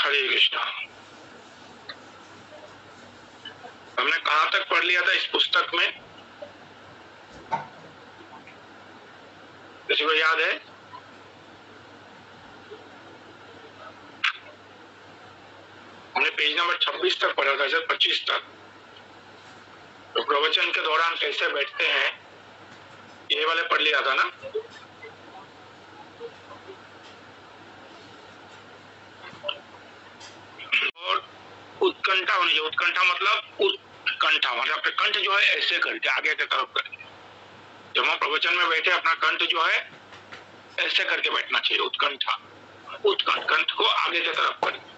हरे कृष्णा। हमने कहाँ तक पढ़ लिया था इस पुस्तक में, किसी को याद है? हमने पेज नंबर 26 तक पढ़ा था, सर 25 तक। तो प्रवचन के दौरान कैसे बैठते हैं ये वाले पढ़ लिया था ना। और उत्कंठा होनी चाहिए। उत्कंठा मतलब उत्कंठा मतलब अपने कंठ जो है ऐसे करके आगे की तरफ करके, जब हम प्रवचन में बैठे अपना कंठ जो है ऐसे करके बैठना चाहिए। उत्कंठा, उत्कंठ, कंठ को आगे की तरफ करके,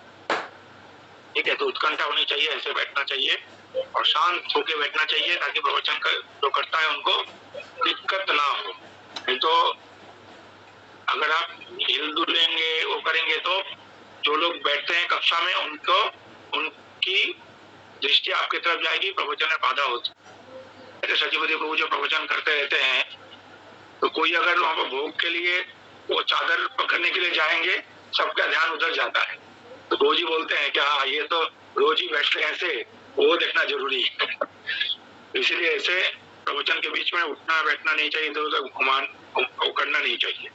ठीक है। तो उत्कंठा होनी चाहिए, ऐसे बैठना चाहिए और शांत होकर बैठना चाहिए ताकि प्रवचन जो करता है उनको दिक्कत ना हो। नहीं तो अगर आप हिल डुलेंगे वो करेंगे तो जो लोग बैठते हैं कक्षा में उनकी दृष्टि आपकी तरफ जाएगी, प्रवचन में बाधा होती है। सचिवती प्रभु जो प्रवचन करते रहते हैं तो कोई अगर वहां पर भोग के लिए वो चादर पकड़ने के लिए जाएंगे, सबका ध्यान उधर जाता है। तो रोज ही बोलते हैं कि हाँ ये तो रोज ही बैठते हैं ऐसे, वो देखना जरूरी है। इसीलिए ऐसे प्रवचन के बीच में उठना बैठना नहीं चाहिए, तो उधर घुमान करना नहीं चाहिए।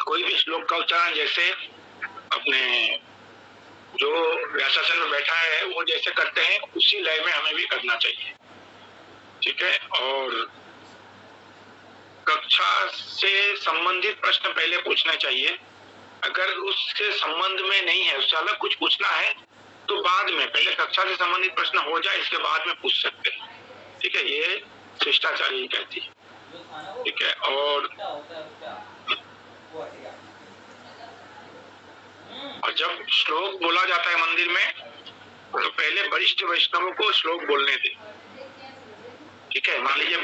कोई भी श्लोक का उच्चारण जैसे अपने जो व्यासासन में बैठा है वो जैसे करते हैं उसी लय में हमें भी करना चाहिए, ठीक है। और कक्षा से संबंधित प्रश्न पहले पूछना चाहिए। अगर उसके संबंध में नहीं है, उससे अलग कुछ पूछना है तो बाद में, पहले कक्षा से संबंधित प्रश्न हो जाए इसके बाद में पूछ सकते हैं, ठीक है। ये शिष्टाचार ही कहती है, ठीक है। और जब श्लोक बोला जाता है मंदिर में तो पहले वरिष्ठ वैष्णवों को श्लोक बोलने दे, ठीक है। मान लीजिए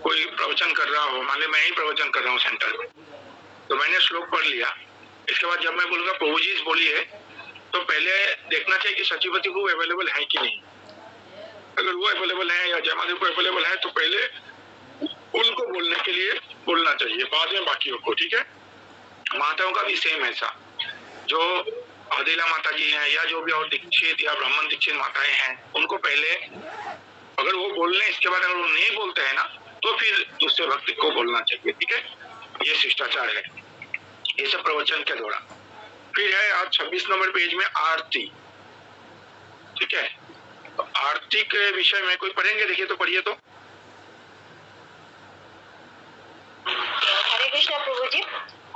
कोई प्रवचन कर रहा हो, मान लीजिए मैं ही प्रवचन कर रहा हूँ सेंटर में, तो मैंने श्लोक पढ़ लिया। इसके बाद जब मैं बोलूंगा प्रभु जी बोलिए, तो पहले देखना चाहिए कि सचिवती को अवेलेबल है कि नहीं। अगर वो अवेलेबल है या जयमादेव को अवेलेबल है तो पहले उनको बोलने के लिए बोलना चाहिए, बाद में बाकियों को, ठीक है। माताओं का भी सेम ऐसा, जो आदिला माता जी हैं या जो भी और दीक्षित या ब्राह्मण दीक्षित माताएं हैं, उनको पहले अगर वो बोल लें, इसके बाद अगर वो नहीं बोलते हैं ना तो फिर दूसरे भक्त को बोलना चाहिए, ठीक है। ये शिष्टाचार है, ये सब प्रवचन के दौरान। फिर है आज 26 नंबर पेज में आरती, ठीक है। तो आरती के विषय में कोई पढ़ेंगे? देखिए तो पढ़िए तो। हरे कृष्णा प्रभु जी।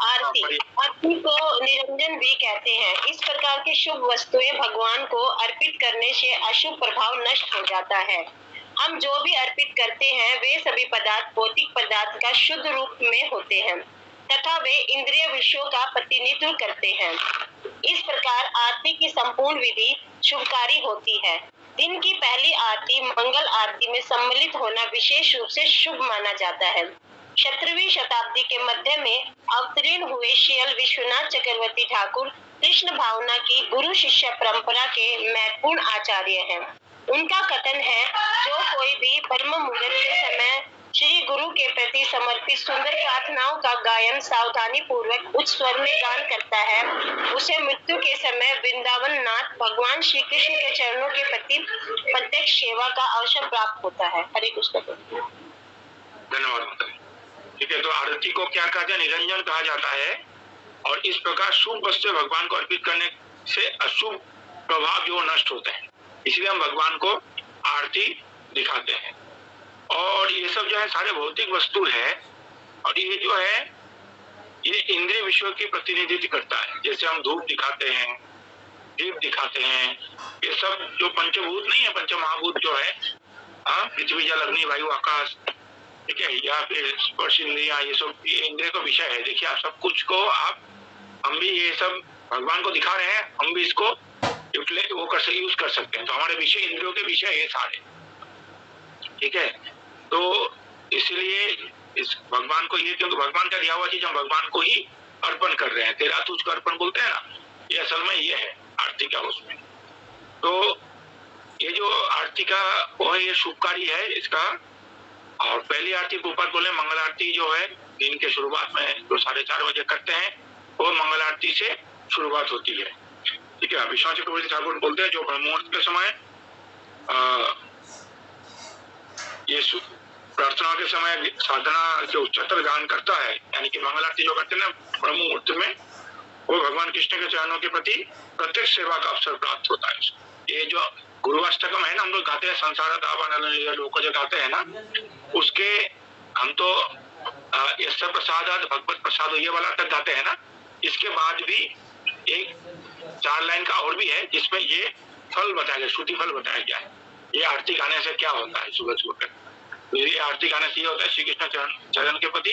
आरती, आरती को निरंजन भी कहते हैं। इस प्रकार की शुभ वस्तुएं भगवान को अर्पित करने से अशुभ प्रभाव नष्ट हो जाता है। हम जो भी अर्पित करते हैं वे सभी पदार्थ भौतिक पदार्थ का शुद्ध रूप में होते हैं तथा वे इंद्रिय विषयों का प्रतिनिधित्व करते हैं। इस प्रकार आरती की संपूर्ण विधि शुभकारी होती है। दिन की पहली आरती मंगल आरती में सम्मिलित होना विशेष रूप से शुभ माना जाता है। 17वीं शताब्दी के मध्य में अवतीर्ण हुए श्रील विश्वनाथ चक्रवर्ती ठाकुर कृष्ण भावना की गुरु शिष्य परंपरा के महत्वपूर्ण आचार्य हैं। उनका कथन है, जो कोई भी ब्रह्म मुहूर्त के समय श्री गुरु के प्रति समर्पित सुंदर प्रार्थनाओं का गायन सावधानी पूर्वक उच्च स्वर में गान करता है, उसे मृत्यु के समय वृंदावन नाथ भगवान श्री कृष्ण के चरणों के प्रति प्रत्यक्ष सेवा का अवसर प्राप्त होता है। हरे कृष्ण। धन्यवाद, ठीक है। तो आरती को क्या कहा जाए? निरंजन कहा जाता है। और इस प्रकार शुभ वस्तु भगवान को अर्पित करने से अशुभ प्रभाव जो नष्ट होते हैं, इसलिए हम भगवान को आरती दिखाते हैं। और ये सब जो है सारे भौतिक वस्तु है, और ये जो है ये इंद्रिय विषयों की प्रतिनिधित्व करता है। जैसे हम धूप दिखाते हैं, दीप दिखाते हैं, ये सब जो पंचभूत नहीं है, पंचमहाभूत जो है, पृथ्वी जल अग्नि वायु आकाश, ठीक है, या फिर स्पर्श इंद्रिया, ये सब ये इंद्रिय का विषय है। देखिए आप सब कुछ को हम भी ये सब भगवान को दिखा रहे हैं, हम भी इसको वो यूज कर सकते हैं। तो हमारे विषय इंद्रियों के विषय है सारे, ठीक है। तो इसलिए इस भगवान को ये, क्योंकि भगवान का दिया हुआ चीज हम भगवान को ही अर्पण कर रहे हैं। तेरा तुझको अर्पण बोलते हैं ना, ये असल में ये है आरती का उसमें। तो ये जो आरती का वो है, ये शुभकारी है इसका। और पहली आरती गोपाल बोले मंगल आरती जो है दिन के शुरुआत में जो 4:30 बजे करते हैं, वो मंगल आरती से शुरुआत होती है, ठीक ठीक है। विश्वनाथ चक्रवर्ती ठाकुर बोलते हैं जो ब्रह्म मुहूर्त के समय ये प्रार्थना के समय साधना जो उच्चतर गान करता है, यानी कि मंगल आरती जो करते हैं ना ब्रह्म मुहूर्त में, वो भगवान कृष्ण के चरणों के प्रति प्रत्यक्ष सेवा का अवसर प्राप्त होता है। ये जो गुरुवाष्टकम है ना, हम लोग गाते हैं, संसार दावानल लोग जो गाते हैं ना, उसके हम तो यश प्रसाद भगवत प्रसाद ये वाला तक गाते हैं ना। इसके बाद भी एक 4 लाइन का और भी है जिसमें ये फल बताया गया, श्रुति फल बताया गया है। ये आरती गाने से क्या होता है सुबह सुबह कर, ये आरती गाने से ये होता है श्री कृष्ण चरण के प्रति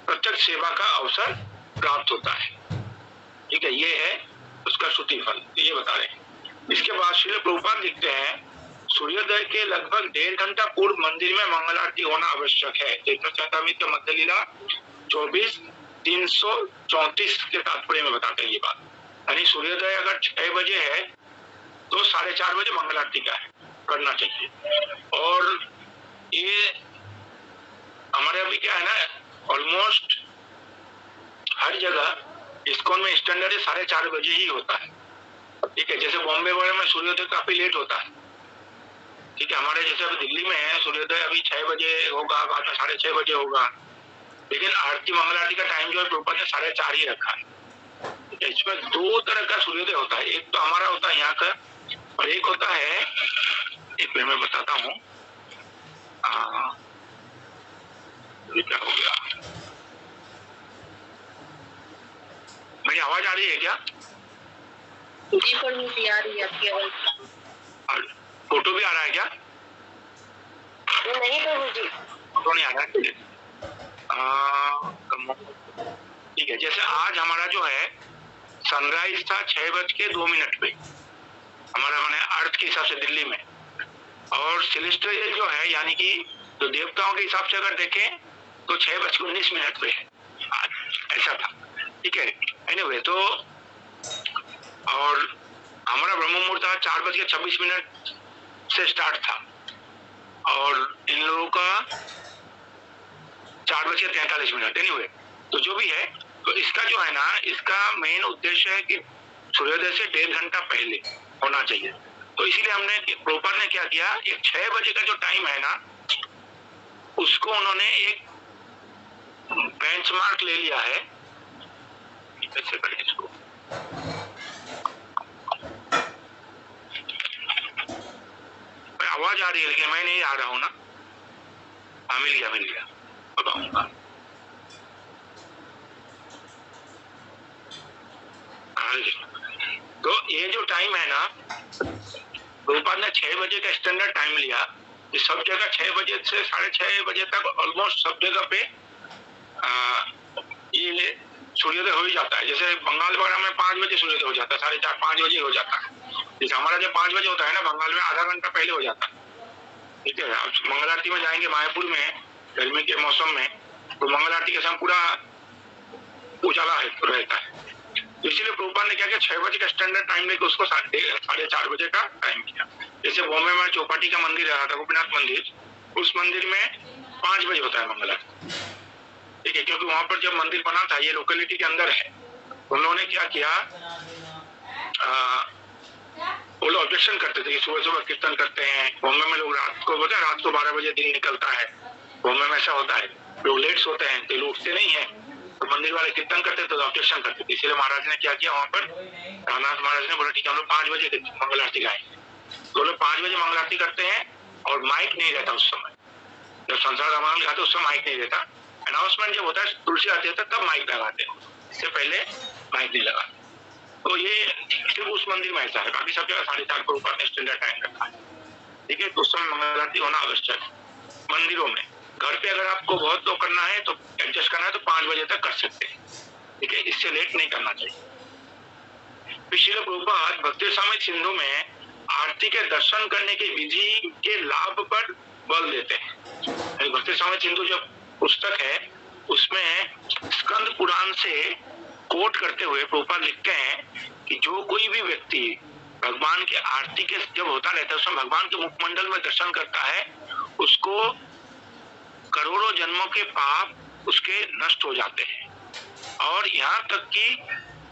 प्रत्यक्ष सेवा का अवसर प्राप्त होता है। ठीक है, ये है उसका श्रुति फल, ये बता रहे हैं। इसके बाद श्रील प्रभुपाद लिखते हैं सूर्योदय के लगभग 1.5 घंटा पूर्व मंदिर में मंगल आरती होना आवश्यक है। चैतन्य चरितामृत का मध्य लीला 24:334 के तात्पर्य में बताते हैं ये बात। यानी सूर्योदय अगर 6 बजे है तो 4:30 बजे मंगल आरती का है, करना चाहिए। और ये हमारे अभी क्या है ना, ऑलमोस्ट हर जगह इस्कॉन में स्टैंडर्ड 4:30 बजे ही होता है। ठीक है, जैसे बॉम्बे वगैरह में सूर्योदय काफी लेट होता है। ठीक है, हमारे जैसे अभी दिल्ली में है सूर्योदय अभी 6 बजे होगा, बाद में 6:30 बजे होगा, लेकिन आरती मंगल आरती का टाइम जो है प्रभुपाद ने 4:30 ही रखा है। इसमें 2 तरह का सूर्योदय होता है, एक तो हमारा होता है यहाँ का, और एक होता है, एक मिनट मैं बताता हूँ क्या हो गया। मेरी आवाज आ रही है क्या? जी पर मुझे आ रही है आपकी आवाज। फोटो भी आ रहा है क्या? नहीं प्रभु जी, फोटो नहीं आ रहा है। ठीक है, जैसे आज हमारा जो है सनराइज था 6:02 पे, हमारा मैंने अर्थ के हिसाब से दिल्ली में, और सेलेस्टियल जो है यानी कि जो देवताओं के हिसाब से अगर देखें तो 6:19 पे है आज, ऐसा था। ठीक है, एनीवे तो और हमारा ब्रह्म मुहूर्त 4:26 से स्टार्ट था, और इन लोगों का 4:43। एनीवे तो जो भी है, तो इसका जो है ना, इसका मेन उद्देश्य है कि सूर्योदय से 1.5 घंटा पहले होना चाहिए। तो इसीलिए हमने प्रभुपाद ने क्या किया, एक 6 बजे का जो टाइम है ना, उसको उन्होंने एक बेंचमार्क ले लिया है। कैसे करें इसको, आवाज आ रही है लेकिन मैं नहीं आ रहा हूं ना। हाँ, मिल गया बताऊंगा। तो ये जो टाइम है ना, प्रभुपाद ने 6 बजे का स्टैंडर्ड टाइम लिया। ये सब जगह 6 बजे से 6:30 बजे तक ऑलमोस्ट सब जगह पे ये सूर्योदय हो ही जाता है। जैसे बंगाल वगैरह में 5 बजे सूर्योदय हो जाता है, 4:30-5 बजे हो जाता है। जैसे हमारा जब 5 बजे होता है ना, बंगाल में आधा घंटा पहले हो जाता है। ठीक है, आप मंगल आरती में जाएंगे मायापुर में गर्मी के मौसम में, तो मंगल आरती के समय पूरा उजाला रहता है। इसीलिए प्रभुपाद ने क्या किया, 6 बजे का स्टैंडर्ड टाइम लेकर उसको 4:30 बजे का टाइम किया। जैसे बॉम्बे में चौपाटी का मंदिर है, गोपीनाथ मंदिर, उस मंदिर में 5 बजे होता है मंगल आरती। ठीक है, क्योंकि वहां पर जब मंदिर बना था, ये लोकेलिटी के अंदर है, उन्होंने क्या किया, वो लोग ऑब्जेक्शन करते थे कि सुबह सुबह कीर्तन करते हैं। बॉम्बे में लोग रात को 12 बजे दिन निकलता है, बॉम्बे में ऐसा होता है, लोग लेट सोते हैं तो लोग उठते नहीं है, तो मंदिर वाले कीर्तन करते तो ऑब्जेक्शन करते थे। इसलिए महाराज ने क्या किया, वहां पर रामनाथ महाराज ने बोला ठीक है हम लोग 5 बजे मंगल आरती गाएंगे। तो लोग 5 बजे मंगल आरती करते हैं, और माइक नहीं रहता उस समय। जब संसार रामायण गाते उस समय माइक नहीं रहता, अनाउंसमेंट जब होता है तुलसी आरती होता है तब माइक लगाते हैं, इससे पहले माइक नहीं लगा। तो ये सिर्फ उस मंदिर में ऐसा है, बाकी सब जगह 4:30 को ऊपर स्टैंडर्ड टाइम रखा है। ठीक है, तो उस समय मंगल आरती होना आवश्यक है मंदिरों में। घर पे अगर आपको बहुत लोग करना है तो एडजस्ट करना है तो 5 बजे तक कर सकते हैं। ठीक है, इससे लेट नहीं करना चाहिए। पिछले प्रभुपाद भक्ति स्वामी सिंधु में आरती के दर्शन करने की विधि के लाभ पर बल देते हैं। भक्ति स्वामी सिंधु जो पुस्तक है उसमें स्कंद पुराण से कोट करते हुए प्रभुपाद लिखते हैं कि जो कोई भी व्यक्ति भगवान के आरती के जब होता रहता है उसमें भगवान के मुखमंडल में दर्शन करता है, उसको करोड़ों जन्मों के पाप उसके नष्ट हो जाते हैं। और यहाँ तक कि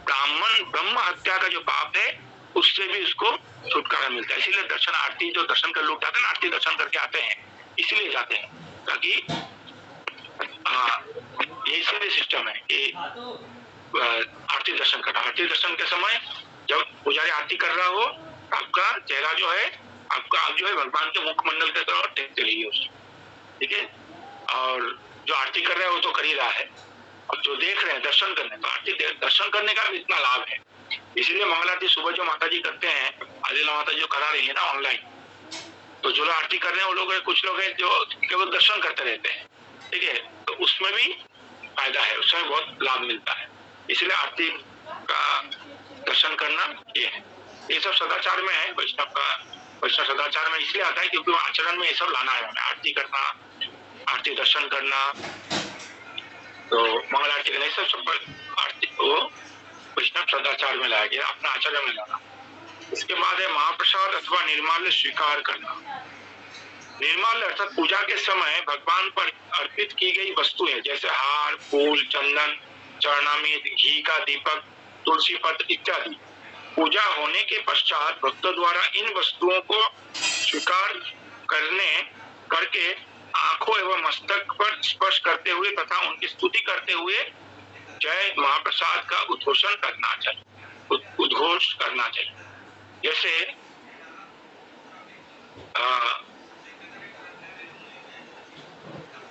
ब्रह्म हत्या का जो पाप है उससे भी उसको छुटकारा मिलता है। इसीलिए दर्शन आरती, जो दर्शन कर लोग जाते हैं ना, आरती दर्शन करके आते हैं, इसलिए जाते हैं ताकि ये इसीलिए सिस्टम है कि आरती दर्शन करना। आरती दर्शन के समय जब पुजारी आरती कर रहा हो, आपका चेहरा जो है, आप जो है भगवान के मुखमंडल के तरफ देखते रहिए उसको, ठीक है। और जो आरती कर रहा है वो तो कर ही रहा है, और जो देख रहे हैं दर्शन करने, तो आरती दर्शन करने का भी इतना लाभ है। इसलिए मंगल आरती सुबह जो माता जी करते हैं, आदिला माता जी जो करा रही है ना ऑनलाइन, तो जो लोग आरती कर रहे हैं वो लोग, कुछ लोग हैं जो केवल दर्शन करते रहते हैं, ठीक है, तो उसमें भी फायदा है, उसमें बहुत लाभ मिलता है। इसलिए आरती का दर्शन करना ये है, ये सब सदाचार में है। वैष्णव सदाचार में इसलिए आता है क्योंकि आचरण में ये सब लाना है, आरती करना, आरती दर्शन करना, तो मंगल आरती करना, सब आरती को वैष्णव सदाचार में लाया गया, अपना आचरण में लाना। इसके बाद है महाप्रसाद अथवा निर्माल्य स्वीकार करना। निर्माल्य अर्थात पूजा के समय भगवान पर अर्पित की गई वस्तुएं जैसे हार, फूल, चंदन, चरणामृत, घी का दीपक, तुलसी पत्र इत्यादि, पूजा होने के पश्चात भक्तों द्वारा इन वस्तुओं को स्वीकार करके आंखों एवं मस्तक पर स्पर्श करते हुए तथा उनकी स्तुति करते हुए जय महाप्रसाद का उद्घोषण करना चाहिए, उद्घोष करना चाहिए। जैसे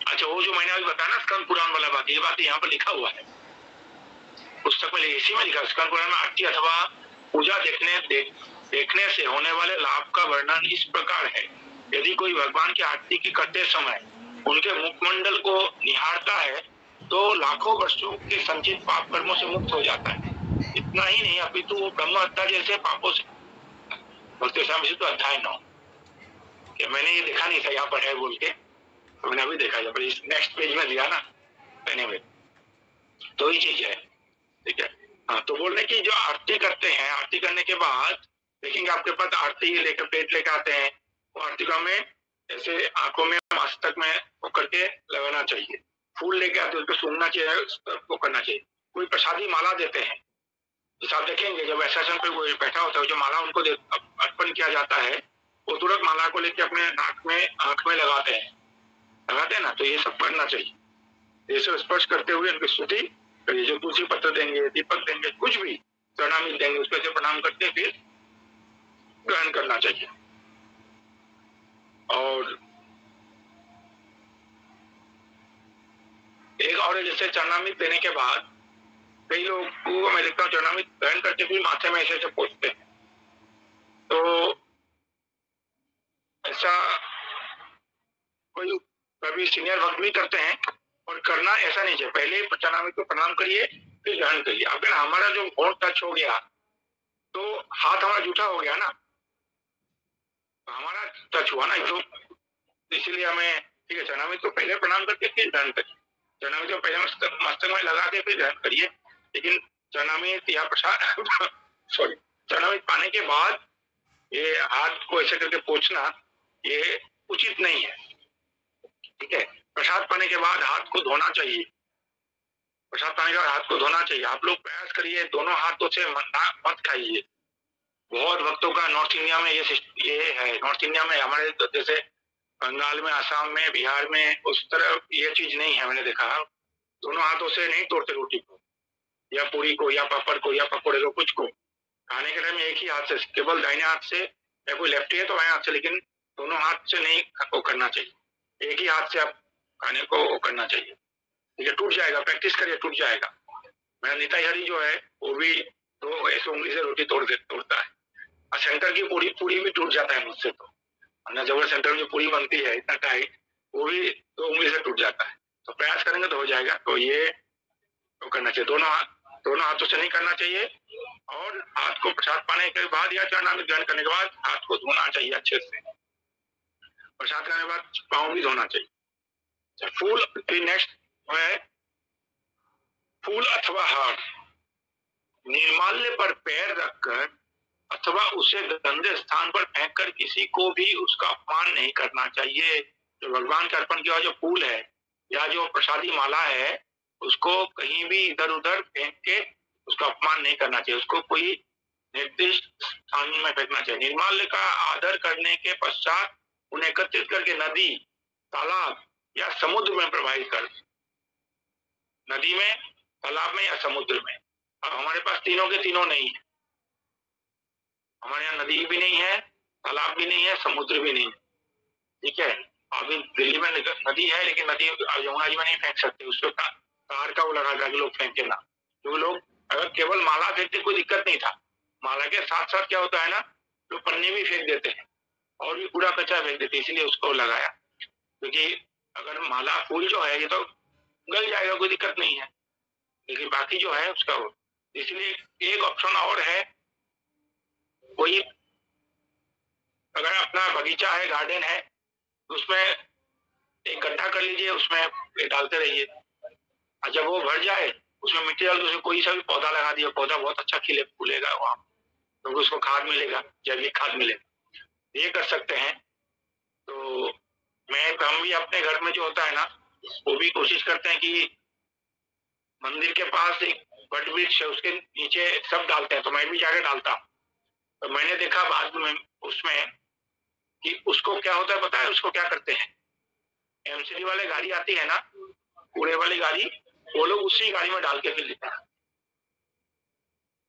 अच्छा, वो जो मैंने अभी बताया ना स्कंद पुराण वाला बात, ये बात यहाँ पर लिखा हुआ है पुस्तक में, इसी में लिखा, स्कंद पुराण में आरती अथवा पूजा देखने से होने वाले लाभ का वर्णन इस प्रकार है। यदि कोई भगवान की आरती की करते समय उनके मुखमंडल को निहारता है तो लाखों वर्षों के संचित पाप कर्मों से मुक्त हो जाता है। इतना ही नहीं, अपितु वो ब्रह्म हत्या जैसे पापों से भक्ति स्वामी तो अध्याय 9, मैंने ये देखा नहीं था यहाँ पर है बोल के, तो मैंने अभी देखा, पर इस नेक्स्ट पेज में दिया ना पहने में, तो ही चीज है, ठीक है। हाँ, तो बोलने की जो आरती करते हैं, आरती करने के बाद देखेंगे आपके पास आरती लेकर प्लेट लेकर आते हैं, वो आरती का में ऐसे आंखों में मस्तक में वो करके लगाना चाहिए। फूल लेके आते उसको सूंघना चाहिए, वो करना चाहिए। कोई प्रसादी माला देते हैं, जैसे आप देखेंगे जब ऐसा पे कोई बैठा होता है, जो माला उनको अर्पण किया जाता है, वो तुरंत माला को लेके अपने आंख में लगाते हैं ना, तो ये सब करना चाहिए। ये सब स्पर्श करते हुए उनकी स्तुति करिए, जो तुलसी पत्र देंगे, दीपक देंगे, कुछ भी चरणामृत देंगे, उसको ऐसे प्रणाम करके फिर ग्रहण करना चाहिए। और एक और जैसे चरणामृत देने के बाद कई लोग को मैं देखता हूँ चरणामृत ग्रहण करके फिर माथे में ऐसे पोंछते हैं, तो ऐसा कोई कभी सीनियर भक्त भी करते हैं, और करना ऐसा नहीं चाहिए। पहले चरणामृत को प्रणाम करिए फिर ग्रहण करिए। अगर हमारा जो होंठ टच हो गया तो हाथ हमारा जूठा हो गया ना, हमारा टच हुआ ना, तो इसीलिए हमें, ठीक है, चरणामृत को पहले प्रणाम करके फिर ग्रहण करिए। चरणामृत को पहले मस्तक में लगा के फिर ग्रहण करिए, लेकिन चरणामृत या प्रसाद सॉरी, चरणामृत पाने के बाद ये हाथ को ऐसे करके पोंछना ये उचित नहीं है, ठीक है। प्रसाद पाने के बाद हाथ को धोना चाहिए, प्रसाद पाने के बाद हाथ को धोना चाहिए। आप लोग प्रयास करिए दोनों हाथों से मत खाइए। बहुत भक्तों का नॉर्थ इंडिया में ये है, नॉर्थ इंडिया में हमारे जैसे बंगाल में, आसाम में, बिहार में उस तरह ये चीज नहीं है। मैंने देखा दोनों हाथों से नहीं तोड़ते रोटी को या पूरी को या पापड़ को या पकौड़े को, कुछ को खाने के टाइम एक ही हाथ से, केवल दाहिने हाथ से, या कोई लेफ्टी है तो बाएं हाथ से, लेकिन दोनों हाथ से नहीं वो करना चाहिए, एक ही हाथ से आप खाने को वो करना चाहिए, ठीक है। टूट जाएगा, प्रैक्टिस करिए, टूट जाएगा। मेरा नीता हरी जो है वो भी तो ऐसे उंगली से रोटी तोड़ता है, और सेंटर की पूरी भी टूट जाता है मुझसे, तो जब सेंटर में जो पूरी बनती है इतना टाइट, वो भी तो उंगली से टूट जाता है। तो प्रयास करेंगे तो हो जाएगा। तो ये तो करना चाहिए, दोनों हाथों से नहीं करना चाहिए, और हाथ को प्रसाद पाने के बाद या चरणामृत ग्रहण करने के बाद हाथ को धोना चाहिए अच्छे से। प्रसाद करने के बाद पाँव भी धोना चाहिए। फूल, नेक्स्ट है फूल अथवा हार। निर्माल्य पर पैर रखकर अथवा उसे गंदे स्थान पर फेंककर किसी को भी उसका अपमान नहीं करना चाहिए। जो भगवान के अर्पण किया जो फूल है या जो प्रसादी माला है, उसको कहीं भी इधर उधर फेंक के उसका अपमान नहीं करना चाहिए, उसको कोई निर्दिष्ट स्थान में फेंकना चाहिए। निर्माल्य का आदर करने के पश्चात उन्हें एकत्रित करके नदी, तालाब या समुद्र में प्रवाहित कर, नदी में, तालाब में या समुद्र में। अब हमारे पास तीनों के तीनों नहीं है, हमारे यहाँ नदी भी नहीं है, तालाब भी नहीं है, समुद्र भी नहीं है, ठीक है। अभी दिल्ली में नदी है लेकिन नदी यमुना जी में नहीं फेंक सकते, उस पर तार का वो लगा था कि लोग फेंके ना, क्योंकि लोग अगर केवल माला फेंकते कोई दिक्कत नहीं था, माला के साथ साथ क्या होता है ना, लोग पन्नी भी फेंक देते हैं और भी कूड़ा कचरा फेंक देते हैं, इसलिए उसको लगाया। क्योंकि अगर माला फूल जो है ये तो गल जाएगा, कोई दिक्कत नहीं है, लेकिन बाकी जो है उसका वो, इसलिए एक ऑप्शन और है, कोई अगर अपना बगीचा है, गार्डन है, उसमें एक गड्ढा कर लीजिए, उसमें डालते रहिए, और जब वो भर जाए उसमें मिट्टी डाल के कोई सा भी पौधा लगा दिया, पौधा बहुत अच्छा खिले फूलेगा वहां, तो उसको खाद मिलेगा, जैविक खाद मिलेगा, ये कर सकते हैं। तो हम भी अपने घर में जो होता है ना, वो भी कोशिश करते हैं कि मंदिर के पास एक वट वृक्ष है, उसके नीचे सब डालते हैं, तो मैं भी जाके डालता हूँ। तो मैंने देखा बाद में उसमें कि उसको क्या होता है पता है, उसको क्या करते हैं, एमसीडी वाले गाड़ी आती है ना, कूड़े वाली गाड़ी, वो लोग उसी गाड़ी में डाल के फिर लेते हैं,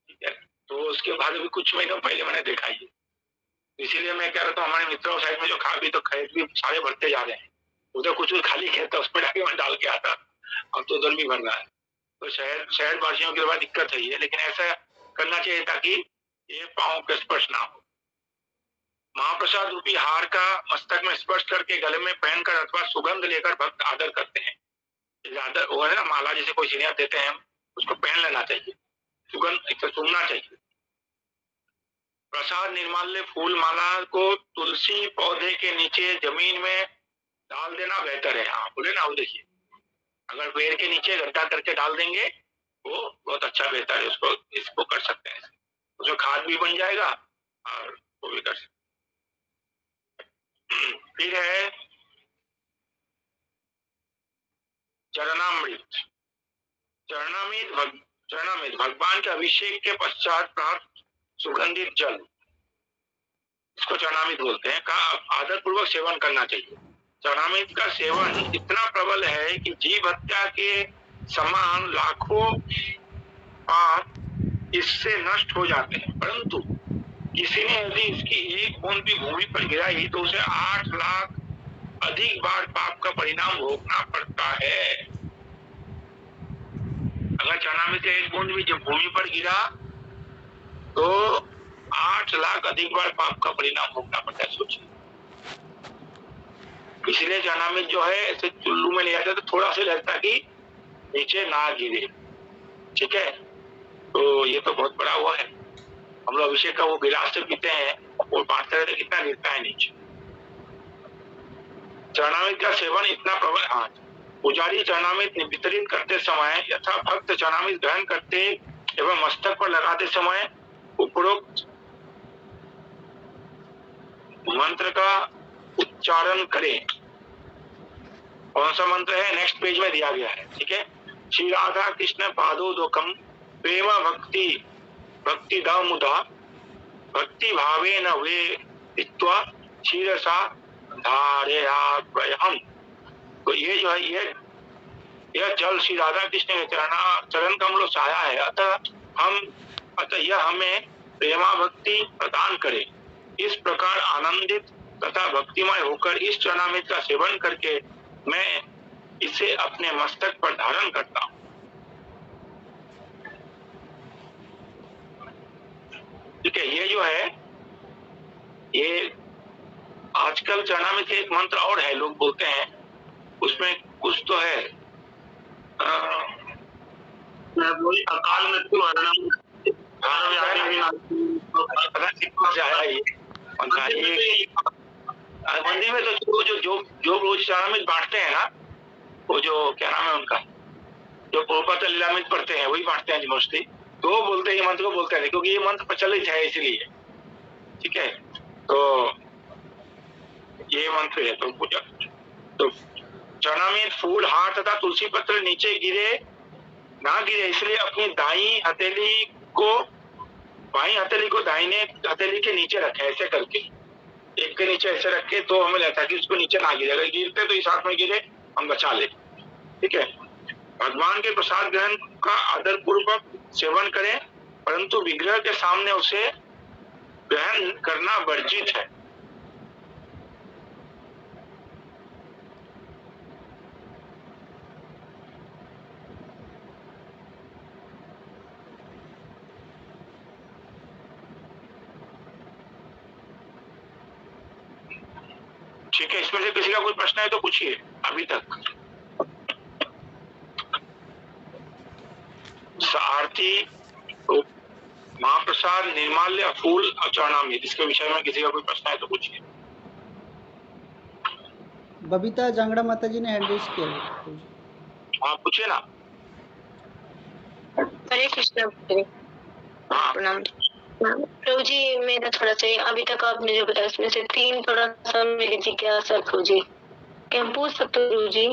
ठीक है। तो उसके बाद अभी कुछ महीनों पहले मैंने देखा ये, इसीलिए मैं कह रहा था हमारे मित्रों साइड में जो खा भी तो खेत भी सारे भरते जा रहे हैं, उधर कुछ खाली खेत था उसमें जाके मैं डाल के आता, अब तो उधर भी भर रहा है। तो शहर वासियों के बाद दिक्कत है ये, लेकिन ऐसा करना चाहिए ताकि ये पाँव के स्पर्श ना हो। महाप्रसाद रूपी हार का मस्तक में स्पर्श करके गले में पहनकर अथवा सुगंध लेकर भक्त आदर करते हैं। आदर वो है ना, माला जैसे कोई सीनियर देते हैं, उसको पहन लेना चाहिए, सुगंध एक सुनना चाहिए। प्रसाद निर्माल्य फूल माला को तुलसी पौधे के नीचे जमीन में डाल देना बेहतर है। हाँ बोले ना, वो देखिए अगर पेड़ के नीचे गड्ढा करके डाल देंगे वो बहुत अच्छा बेहतर है, उसको इसको कर सकते हैं, उसमें खाद भी बन जाएगा और वो भी कर सकते। फिर है चरणामृत। चरणामृत भगवान के अभिषेक के पश्चात प्राप्त सुगंधित जल, इसको चरणामृत बोलते हैं, का आदर पूर्वक सेवन करना चाहिए। चरणामृत का सेवन इतना प्रबल है कि जीव हत्या के समान लाखों पाप इससे नष्ट हो जाते हैं, परंतु किसी ने यदि इसकी एक बूंद भी भूमि पर गिराई तो उसे 8 लाख अधिक बार पाप का परिणाम भोगना पड़ता है। अगर चरणामृत का एक बूंद भी जब भूमि पर गिरा तो 8 लाख अधिक बार पाप का परिणाम भोगना पड़ता है, सोचिए। इसलिए चरणामृत जो है ऐसे चुल्लू में ले जाते तो थोड़ा सा लगता कि नीचे ना गिरे, ठीक है। तो ये तो बहुत बड़ा हुआ है, हम लोग अभिषेक का वो गिलास से पीते हैं और बांटते रहते, कितना गिरता है नीचे। चरणामृत का सेवन इतना प्रबल, हाँ, पुजारी चरणामृत वितरित करते समय यथा भक्त चरणामृत ग्रहण करते एवं मस्तक पर लगाते समय उपरोक्त मंत्र का उच्चारण करें। कौन सा मंत्र है, नेक्स्ट पेज में दिया गया है, ठीक है। श्री राधा कृष्ण पादोदकम प्रेम भक्ति दामुदा भक्ति भावे न वे इत्वा शिरसा धारयाम। तो ये जो है यह जल श्री राधा कृष्ण के चरण कमलों से आया है, अतः यह हमें प्रेमा भक्ति प्रदान करे। इस प्रकार आनंदित तथा भक्तिमय होकर इस चरणामृत का सेवन करके मैं इसे अपने मस्तक पर धारण करता हूँ। ठीक है, ये जो है ये आजकल चरणामृत एक मंत्र और है, लोग बोलते हैं, उसमें कुछ तो है अकाल मृत्यु मंदिर में तो जो रोज चरणामृत बांटते हैं ना, वो जो क्या नाम है उनका, जो प्रभुपाद लीलामृत पढ़ते हैं वही बांटते हैं मोस्टली, तो वो बोलते हैं, ये मंत्र को बोलते हैं क्योंकि ये मंत्र प्रचलित है इसलिए, ठीक है। तो ये मंत्र है, तो पूजा तो चरणामृत फूल हार तथा तुलसी पत्र नीचे गिरे ना गिरे, इसलिए अपनी दाई हथेली को बाई हथेली को दाहिने हथेली के नीचे रखे, ऐसे करके एक के नीचे ऐसे रखे तो हमें लगता है कि उसको नीचे ना गिरे, अगर गिरते तो इस हाथ में गिरे, हम बचा ले। ठीक है। भगवान के प्रसाद ग्रहण का आदर पूर्वक सेवन करें, परंतु विग्रह के सामने उसे ग्रहण करना वर्जित है। ठीक है, इसमें से किसी का कोई प्रश्न है तो पूछिए अभी तक। आरती, महाप्रसाद, निर्माल्य, फूल और चरणामृत, इसके विषय में किसी का कोई प्रश्न है तो पूछिए। बबीता जांगड़ा माता जी ने हैंड रेज किया। हाँ पूछिए ना। हरे कृष्ण। प्रणाम प्रभु जी। मेरा थोड़ा सा अभी तक आपने जो बताया उसमें से 3 थोड़ा सा मेरी जिज्ञासा प्रभु जी, क्या हम पूछ सकते हो प्रभु जी?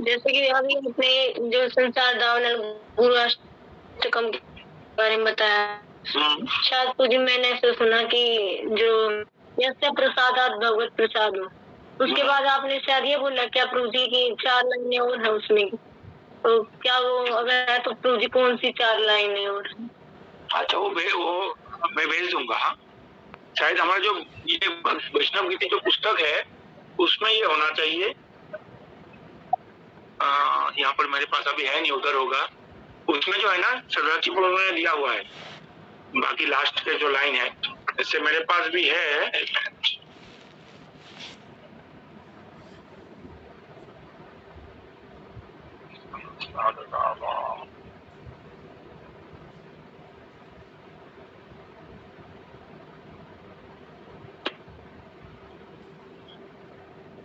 जैसे कि अभी अपने जो संसार दावन गुरु अष्टकम के बारे में बताया, शायद प्रभु जी मैंने ऐसा सुना कि जो यस्य प्रसादात भगवत प्रसाद हो, उसके बाद आपने शायद ये बोला क्या प्रभु जी की 4 लाइनें और है उसमें, तो क्या वो अगर है तो प्रभु जी कौन सी 4 लाइनें और? अच्छा वो मैं भेज दूंगा। हाँ शायद हमारा जो ये वैष्णव गीति जो पुस्तक है उसमें ये होना चाहिए। यहाँ पर मेरे पास अभी है नहीं, उधर होगा। उसमें जो है ना सरदार में दिया हुआ है, बाकी लास्ट के जो लाइन है इससे मेरे पास भी है।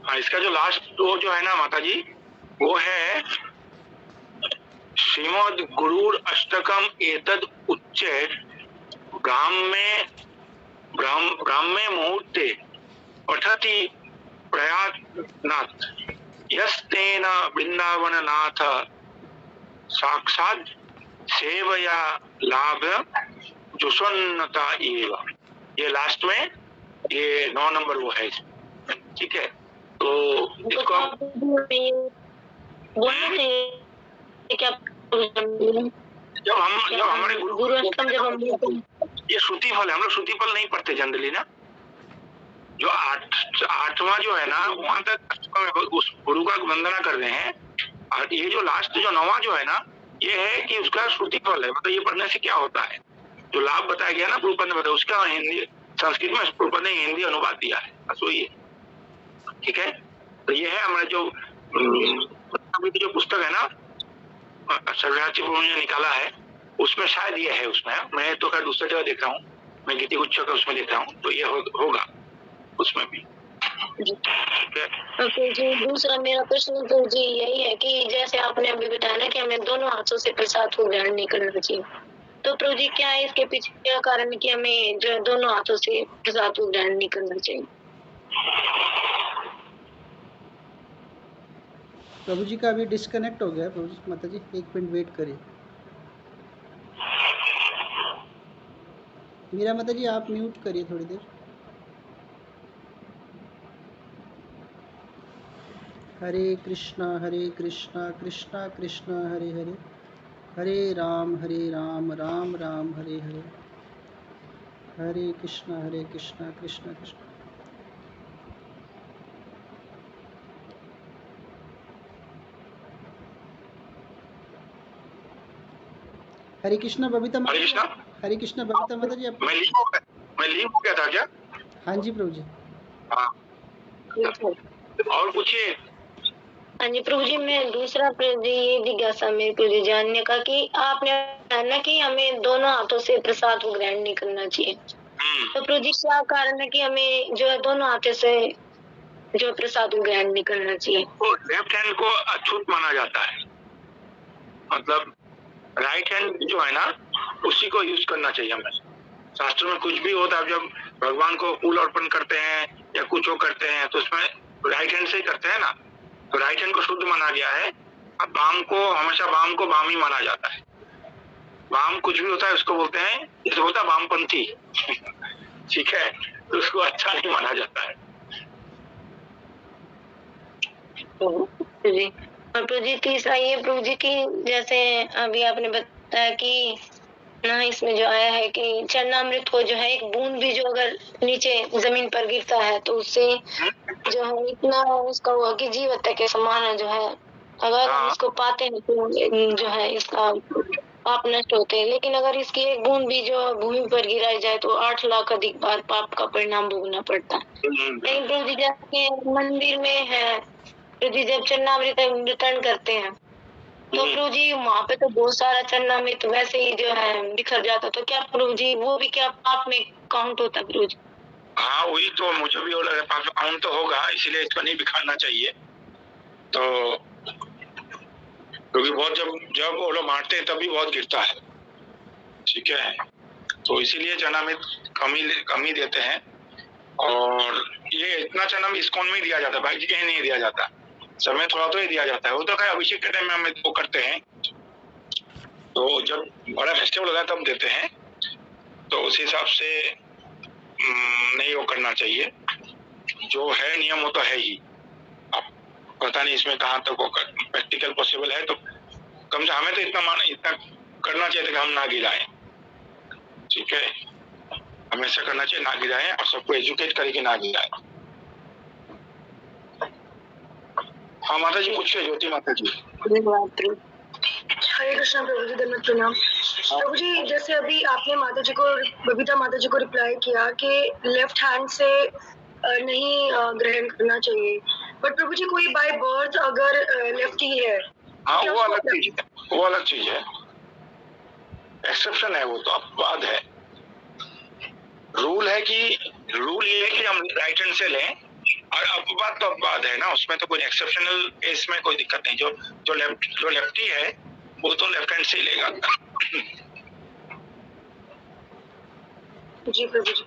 हाँ इसका जो लास्ट तो जो है ना माता जी वो है श्रीमद गुरुर अष्टकम एतद उच्चेत ग्राम्य मुहूर्ते पठति प्रयातनाथ यस्तेन वृंदावननाथ साक्षात सेवया लाभ जुषन्नता एव। ये लास्ट में ये 9 नंबर वो है। ठीक है, तो इसको जब हमारे गुरु ये श्रुति फल है, हम लोग श्रुति फल नहीं पढ़ते जनरली ना। जो 8वां जो है ना वहां तक उस गुरु का वंदना कर रहे हैं, और ये जो लास्ट जो 9वां जो है ना ये है कि उसका श्रुति फल है, मतलब ये पढ़ने से क्या होता है, जो लाभ बताया गया ना प्रभुपाद ने बताया, उसका हिंदी संस्कृत में प्रभुपाद ने हिंदी अनुवाद दिया है। बस वही है। ठीक है, तो ये है हमारे जो पुस्तक है ना सर्वराज ने निकाला है, उसमें शायद ये है। उसमें मैं तो खैर दूसरी जगह देख रहा हूँ, मैं गीति गुच्छ का उसमें देख रहा हूँ, तो ये होगा उसमें भी। जी दूसरा मेरा प्रश्न तो जी यही है कि जैसे आपने अभी बताया ना कि हमें दोनों हाथों से प्रसाद को ग्रहण नहीं करना चाहिए, तो प्रभु जी क्या है इसके पीछे क्या कारण है कि हमें जो दोनों हाथों से प्रसाद को ग्रहण नहीं करना चाहिए? प्रभु जी का अभी डिस्कनेक्ट हो गया है। प्रभु जी माता जी 1 मिनट वेट करिए। मीरा माता जी आप म्यूट करिए थोड़ी देर। हरे कृष्णा कृष्णा कृष्णा हरे हरे, हरे राम राम राम हरे हरे, हरे कृष्णा कृष्णा कृष्णा। हरे कृष्णा बबीता माता जी। हरे कृष्णा बबीता माता जी। मैं लीव हो गया था क्या? हाँ जी प्रभु जी। हाँ और पूछिए। हाँ जी प्रभु जी, मैं दूसरा प्रभु जी ये जिज्ञासा में प्रभु जी जानने का कि आपने कहना कि हमें दोनों हाथों से प्रसाद को ग्रहण नहीं करना चाहिए, तो प्रभु जी क्या कारण है कि हमें जो है दोनों हाथों से जो प्रसाद को ग्रहण नहीं करना चाहिए? तो लेफ्ट हैंड को अछूत माना जाता है, मतलब राइट हैंड जो है ना उसी को यूज करना चाहिए हमें। शास्त्र में कुछ भी होता है, जब भगवान को फूल अर्पण करते हैं या कुछ वो करते हैं तो उसमें राइट हैंड से ही करते हैं ना, तो राइट हैंड को शुद्ध माना गया है। बाम को हमेशा बाम को बाम ही माना जाता है। बाम कुछ भी होता है उसको बोलते हैं, जैसे बोलता है वामपंथी ठीक है, तो उसको अच्छा नहीं माना जाता है। जी और प्रभु जी तीसरा ये प्रभु जी की जैसे अभी आपने बताया कि ना इसमें जो आया है कि चरणामृत को जो है एक बूंद भी जो अगर नीचे जमीन पर गिरता है तो उससे जो है इतना उसका हुआ कि जीवत्ता के समान जो है अगर हम इसको पाते हैं तो जो है इसका पाप नष्ट होते हैं, लेकिन अगर इसकी एक बूंद भी जो भूमि पर गिराई जाए तो 8 लाख अधिक बार पाप का परिणाम भोगना पड़ता है। लेकिन प्रभु जी जैसे मंदिर में है, प्रभु जी जब चरणामृत वितरण करते हैं तो प्रभु जी वहाँ पे तो बहुत सारा चरणामृत वैसे ही जो है बिखर जाता, तो क्या प्रभु जी वो भी क्या पाप में काउंट होता है प्रभु जी? हाँ वही तो मुझे भी लग रहा है, पाप काउंट तो होगा, इसीलिए इसको नहीं बिखारना चाहिए। तो क्योंकि बहुत जब वो लोग बांटते हैं तभी बहुत गिरता है, ठीक है, तो इसीलिए चरणामृत कम ही देते हैं। और ये इतना चरणामृत इस्कॉन में दिया जाता है, बाकी कहीं नहीं दिया जाता, सब में थोड़ा तो ही दिया जाता है। वो तो क्या अभिषेक के टाइम में हम वो करते हैं, तो जब बड़ा फेस्टिवल होता है तब देते हैं, तो उस हिसाब से नहीं वो करना चाहिए। जो है नियम वो तो है ही, अब पता नहीं इसमें कहाँ तक वो प्रैक्टिकल पॉसिबल है, तो कम से हमें तो इतना करना चाहिए था कि हम ना गिराएं, ठीक है, हमेशा करना चाहिए ना गिराएं और सबको एजुकेट करके ना गिराएं। हाँ माता जी पूछिए, ज्योति माता जी। हरे कृष्णा प्रभु जी, धन्यवाद प्रणाम। प्रभु जी जैसे अभी आपने माता जी को, बबीता माता जी को रिप्लाई किया कि लेफ्ट हैंड से नहीं ग्रहण करना चाहिए, बट प्रभु जी कोई बाय बर्थ अगर लेफ्टी है, हाँ वो अलग चीज है, वो अलग चीज है, एक्सेप्शन है, वो तो अपवाद है। रूल ये है कि हम राइट हैंड से लें, और अपवाद तो अपवाद है ना, उसमें तो कोई एक्सेप्शनल केस में कोई दिक्कत नहीं। जो लेफ्टी है वो तो लेफ्ट हैंड से ही लेगा। जी प्रभु जी।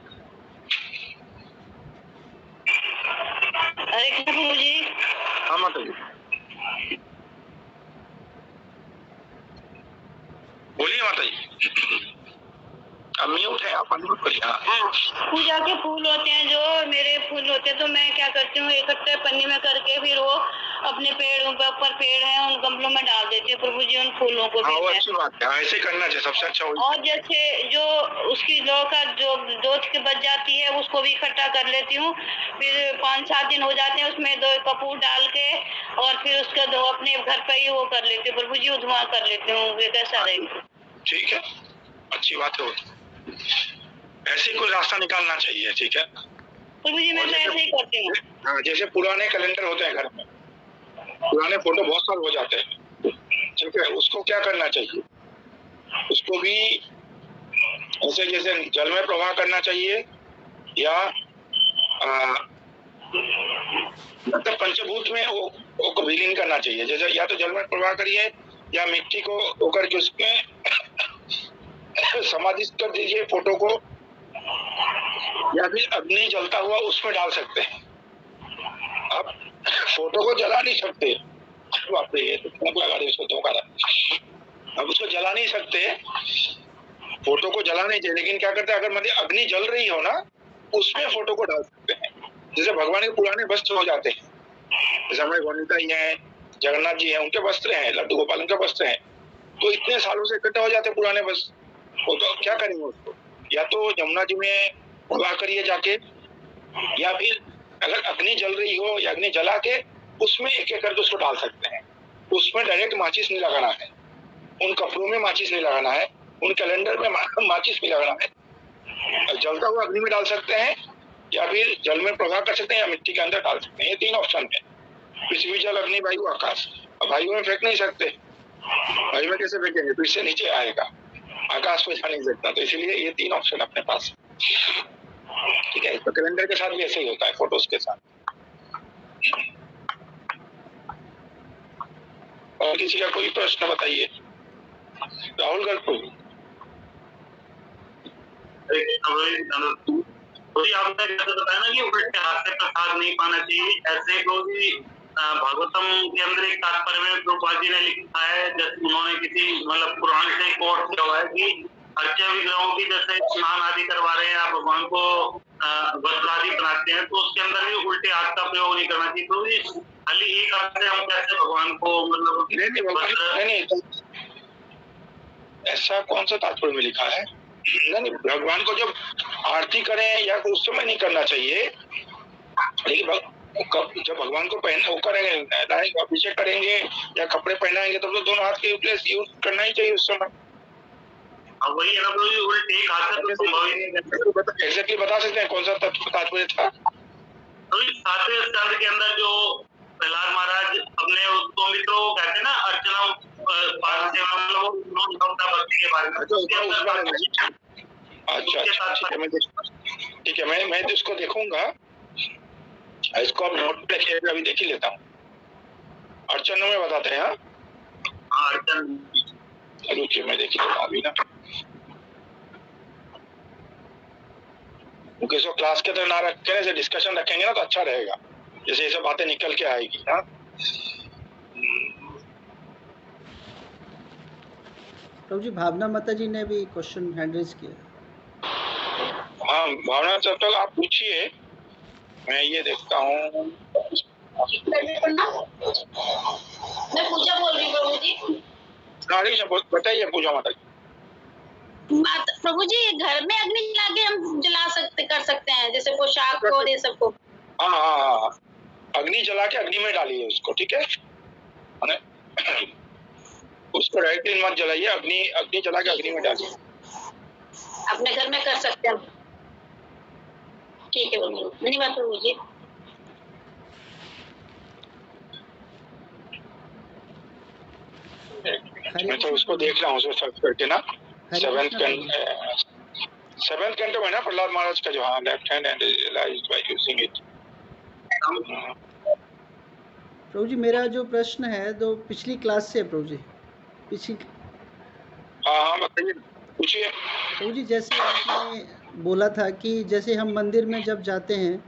हरे कृष्ण प्रभु जी। हाँ माता जी बोलिए माता जी, अब म्यूट है आप अनुभव करिए। पूजा के फूल होते हैं, जो मेरे फूल होते हैं, तो मैं क्या करती हूँ इकट्ठे पन्नी में करके फिर वो अपने पेड़ों पे ऊपर पेड़ है उन गमलों में डाल देती हूँ प्रभु जी, उन फूलों को। हाँ वो अच्छी बात है, ऐसे करना चाहिए, सबसे अच्छा। और जैसे जो उसकी लौ का जो जोत के बच जाती है उसको भी इकट्ठा कर लेती हूँ, फिर 5-7 दिन हो जाते हैं उसमें 2 कपूर डाल के, और फिर उसका दो अपने घर पे ही वो कर लेती हूँ प्रभु जी, धुआं कर लेती हूँ। वे कैसा रहेगा? ठीक है, अच्छी बात है, ऐसे कोई रास्ता निकालना चाहिए, ठीक है प्रभु जी। मैं ऐसे ही करती हूँ। हाँ, जैसे पुराने कैलेंडर होते हैं घर में, पुराने फोटो बहुत साल हो जाते हैं, ठीक है, उसको क्या करना चाहिए, उसको भी ऐसे जैसे जल में प्रवाह करना चाहिए, या मतलब पंचभूत में वो विलीन करना चाहिए। जैसे या तो जल में प्रवाह करिए, या मिट्टी को होकर के उसमें समाधित कर दीजिए फोटो को, या फिर अग्नि जलता हुआ उसमें डाल सकते हैं। अब फोटो को जला नहीं सकते, बाप रे ये तो लगा दे उसको धोखा रहा। अब उसको जला नहीं सकते, फोटो को जला नहीं चाहिए, लेकिन क्या करते हैं अगर मतलब अग्नि जल रही हो ना उसमें फोटो को डाल सकते हैं। जैसे भगवान के पुराने वस्त्र हो जाते हैं, जैसे हमारे गोविंदा जी हैं, जगन्नाथ जी हैं, उनके वस्त्र हैं, लड्डू गोपाल उनके वस्त्र हैं, तो इतने सालों से इकट्ठा हो जाते हैं पुराने वस्त्र, वो तो क्या करेंगे उसको, या तो यमुना जी में प्रवाह करिए जाके, या फिर अगर अग्नि जल रही हो या अग्नि जला के उसमें एक एक करके उसको डाल सकते हैं। उसमें डायरेक्ट माचिस नहीं लगाना है, उन कपड़ों में माचिस नहीं लगाना है, उन कैलेंडर में माचिस नहीं लगाना है। जलता हुआ अग्नि में डाल सकते हैं, या फिर जल में प्रवाह कर सकते हैं, या मिट्टी के अंदर डाल सकते हैं। ये 3 ऑप्शन है, पृथ्वी जल अग्नि वायु आकाश। अब वायु में फेंक नहीं सकते, वायु में कैसे फेंकेंगे, फिर से नीचे आएगा, आकाश में जा नहीं सकता, तो इसलिए ये 3 ऑप्शन अपने पास, ठीक है। तो कैलेंडर के साथ भी ऐसे ही होता है, फोटोज के साथ। और किसी का कोई प्रश्न बताइए, राहुल गर्ग। आपने जैसे बताया ना कि उल्टे हाथ से प्रसाद नहीं पाना चाहिए, ऐसे को भी भागवतम के अंदर एक तात्पर्य में प्रभुपाद जी ने लिखा है, जैसे उन्होंने किसी मतलब पुराण से कोट किया हुआ है कि अर्चा विग्रहों की जैसे स्नान आदि करवा रहे हैं, आप भगवान को वस्त्र आदि बनाते हैं, तो उसके अंदर भी उल्टे हाथ का प्रयोग नहीं करना चाहिए। तो खाली एक हाथ से हम कैसे भगवान को मतलब नहीं, ऐसा कौन सा तात्पर्य में लिखा है? नहीं, भगवान को जब आरती करें या उस समय नहीं करना चाहिए, लेकिन जब भगवान को वो करेंगे, अभिषेक करेंगे या कपड़े पहनाएंगे, तब तो दोनों हाथ के यूज करना ही चाहिए उस समय। वही है ना, उल्टे एक हाथ से तो संभव ही नहीं। एग्जैक्टली बता सकते हैं कौन सा तात्पर्य था? सातवें स्कंद के अंदर जो प्रहलाद महाराज अपने दो मित्रों को कहते हैं ना, अर्चना भक्ति के बारे में। अच्छा, ठीक है, मैं तो इसको देखूंगा, इसको आप नोट पे अभी देख ही लेता हूँ। अर्चन में बताते हैं। हाँ, अर्चन रुकिए, मैं देख ही लेता हूँ अभी ना, क्योंकि इसको क्लास के अंदर ना रखें, से डिस्कशन रखेंगे ना तो अच्छा रहेगा, जैसे ये सब बातें निकल के आएगी। हाँ, प्रभु जी, भावना माता जी ने भी क्वेश्चन हैंड रेज किया। हाँ, भावना, जब तक आप पूछिए, मैं ये देखता हूँ। मैं पूजा बोल रही हूँ प्रभु जी। बताइए पूजा माता जी। प्रभु जी, घर में अग्नि जला के हम कर सकते हैं, जैसे पोशाक को और ये सबको। हाँ, अग्नि जला के अग्नि में डालिए उसको, ठीक है? उसको डायरेक्टली मत जलाइए, अग्नि जला के अग्नि में डालिए। अपने घर में कर सकते हैं, ठीक है धन्यवाद प्रभु जी। मैं तो उसको देख रहा हूँ, उसको सर्च करके ना, सेवेंथ कैंटो में ना प्रहलाद महाराज का जो, हाँ, left hand and realized by using it. प्रभु जी, मेरा जो प्रश्न है तो पिछली क्लास से है प्रभु जी, हाँ, बताइए, पूछिए। प्रभु जी, जैसे आपने बोला था कि जैसे हम मंदिर में जब जाते हैं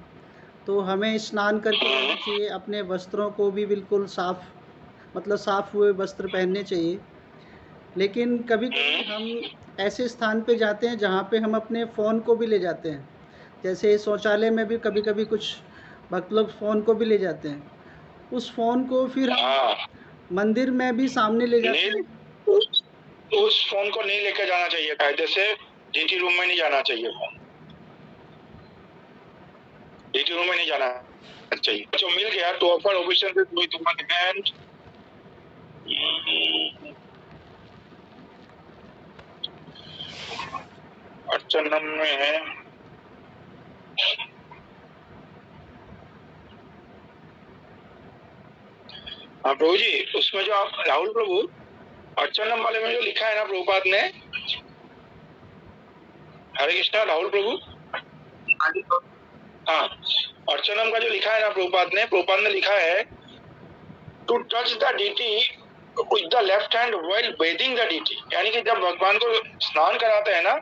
तो हमें स्नान करके जाना चाहिए, अपने वस्त्रों को भी बिल्कुल साफ, मतलब साफ हुए वस्त्र पहनने चाहिए, लेकिन कभी कभी हम ऐसे स्थान पे जाते हैं जहाँ पे हम अपने फ़ोन को भी ले जाते हैं, जैसे शौचालय में भी कभी कभी कुछ भक्त लोग फ़ोन को भी ले जाते हैं, उस फ़ोन को फिर हम मंदिर में भी सामने ले जाते हैं। उस फ़ोन को नहीं लेकर जाना चाहिए, कायदे से डीटी रूम में नहीं जाना चाहिए, डीटी रूम में नहीं जाना चाहिए। जो मिल गया तो ऑफर ओबिशन विद वन हैंड, अर्चनम में है। हाँ प्रभु जी, उसमें जो आप राहुल प्रभु अर्चनम वाले में जो लिखा है ना प्रभुपाद ने, हरे कृष्णा राहुल प्रभु, हाँ, अर्चनम का जो लिखा है ना प्रभुपाद ने लिखा है to touch the deity with the left hand while bathing the deity, यानी कि जब भगवान को स्नान कराते हैं ना,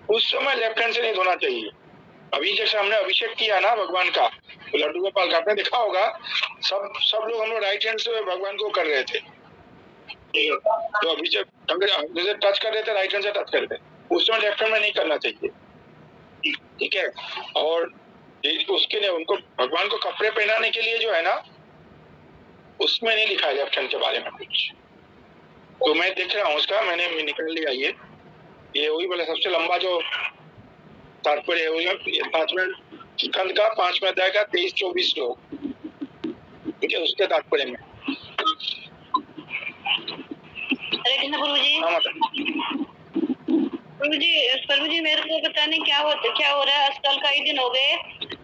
उस समय लेफ्ट हैंड से नहीं धोना चाहिए। अभी जैसे हमने अभिषेक किया ना भगवान का, तो लड्डू गोपाल का आपने देखा होगा, सब लोग हम लोग राइट हैंड से भगवान को कर रहे थे, तो अभिषेक जैसे टच कर रहे थे, राइट हैंड से टच कर रहे थे, उस समय लेफ्ट हैंड में नहीं करना चाहिए, ठीक है? और उसके लिए उनको भगवान को कपड़े पहनाने के लिए जो है ना, उसमें नहीं लिखा है लेफ्ट हैंड के बारे में कुछ, तो मैं देख रहा हूँ उसका, मैंने निकाल लिया। ये वही बोले सबसे लंबा जो तात्पर्य है, 5वें स्कंद का 5वें अध्याय का 23-24 श्लोक, ठीक है, उसके तात्पर्य में। हरे कृष्ण प्रभु जी। प्रभु जी मेरे को पता नहीं क्या हो रहा है, आजकल कई दिन हो गए,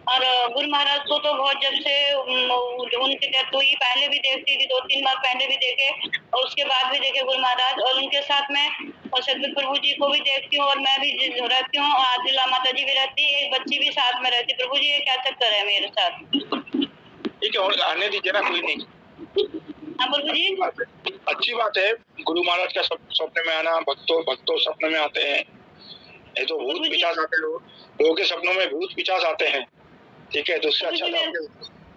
और गुरु महाराज को तो बहुत जब से उनकी डेथ हुई, पहले भी देखती थी, 2-3 बार पहले भी देखे और उसके बाद भी देखे गुरु महाराज, और उनके साथ में और सदगुरु प्रभु जी को भी देखती हूँ, और मैं भी रहती हूँ, आदिला माता जी भी रहती है, एक बच्ची भी साथ में रहती। प्रभु जी, ये क्या चक्कर है मेरे साथ? ठीक है, और आने दीजिए ना, कोई नहीं। हाँ प्रभु जी, अच्छी बात है, गुरु महाराज का सपने में आना, भक्तों सपने में आते हैं, ये तो भूत पिशाच आते हैं, लोगों के सपनों में भूत पिशाच आते हैं, ठीक है, तो उससे अच्छा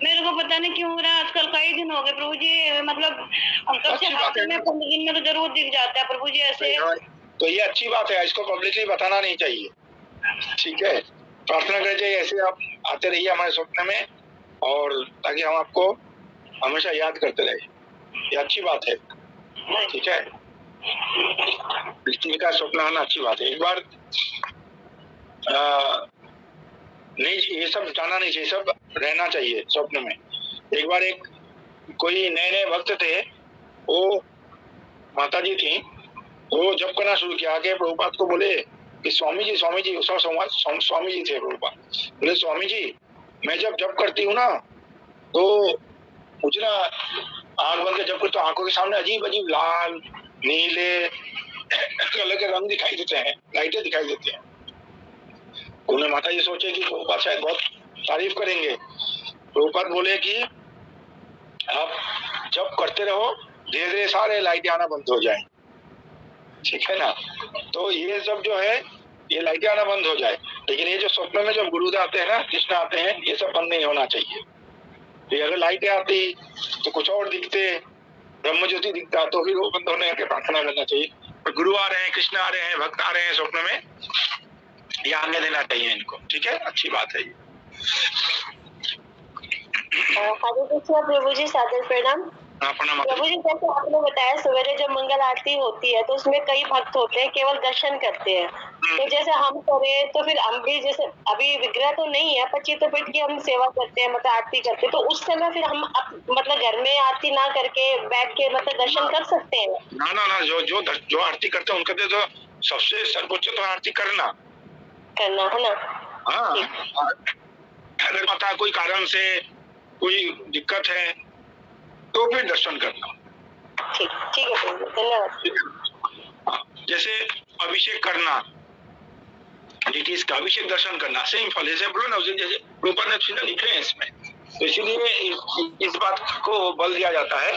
मेरे को पता नहीं क्यों हो रहा है आजकल, कई दिन हो गए प्रभु जी, मतलब हम कब से अच्छी बात हफ्ते है में ना। 15 दिन में तो जरूर दिख जाता है प्रभु जी ऐसे। तो ये अच्छी बात है, इसको पब्लिकली बताना नहीं चाहिए, ठीक है। प्रार्थना करनी चाहिए ऐसे आप आते रहिए हमारे स्वप्न में, और ताकि हम आपको हमेशा याद करते रहे, ये अच्छी बात है, ठीक है। लक्ष्मी का स्वप्न आना अच्छी बात है। एक बार नहीं, ये सब जाना नहीं चाहिए, सब रहना चाहिए स्वप्न में। एक बार एक कोई नए नए भक्त थे, वो माता जी थी, वो जप करना शुरू किया। आगे प्रभुपाद को बोले कि स्वामी जी उस समय स्वामी जी थे प्रभुपाद, बोले स्वामी जी मैं जब जप करती हूँ ना, तो मुझे ना आंख बंद के जब करती, तो आंखों के सामने अजीब अजीब लाल नीले कलर के रंग दिखाई देते हैं, लाइटें दिखाई देती हैं। उन्हें माता जी सोचे कि प्रभुपाद शायद बहुत तारीफ करेंगे। प्रभुपाद बोले कि आप जप करते रहो, धीरे धीरे सारे लाइटें आना बंद हो जाए, ठीक है ना। तो ये सब जो है, ये लाइटें आना बंद हो जाए, लेकिन ये जो स्वप्न में जब गुरुदेव आते हैं ना, कृष्ण आते हैं, ये सब बंद नहीं होना चाहिए। तो अगर लाइटें आती तो कुछ और दिखते, ब्रह्म ज्योति दिखता, तो फिर वो बंद होने के प्रार्थना करना चाहिए। तो गुरु आ रहे हैं, कृष्ण आ रहे हैं, भक्त आ रहे हैं स्वप्न में, ये आने देना चाहिए इनको, ठीक है, अच्छी बात है ये। प्रभु जी सादर प्रणाम। प्रभु जी जैसे आपने बताया सवेरे जब मंगल आरती होती है तो उसमें कई भक्त होते हैं केवल दर्शन करते हैं, तो जैसे हम करें तो फिर हम भी, जैसे अभी विग्रह तो नहीं है पर चित्रपट की हम सेवा करते हैं, मतलब आरती करते हैं, तो उस समय फिर हम मतलब घर में आरती ना करके बैठ के मतलब दर्शन कर सकते हैं? ना, जो आरती करते हैं उनके तो सबसे सर्वोच्च तो आरती करना है ना। हाँ, अगर पता कोई कारण से कोई दिक्कत है तो फिर दर्शन करना, ठीक है, धन्यवाद। जैसे अभिषेक करना, डिटीज का अभिषेक दर्शन करना सेम फल, जैसे बोलो ना, जैसे रूपा ने सीधा लिखे हैं इसमें, तो इसीलिए इस बात को बल दिया जाता है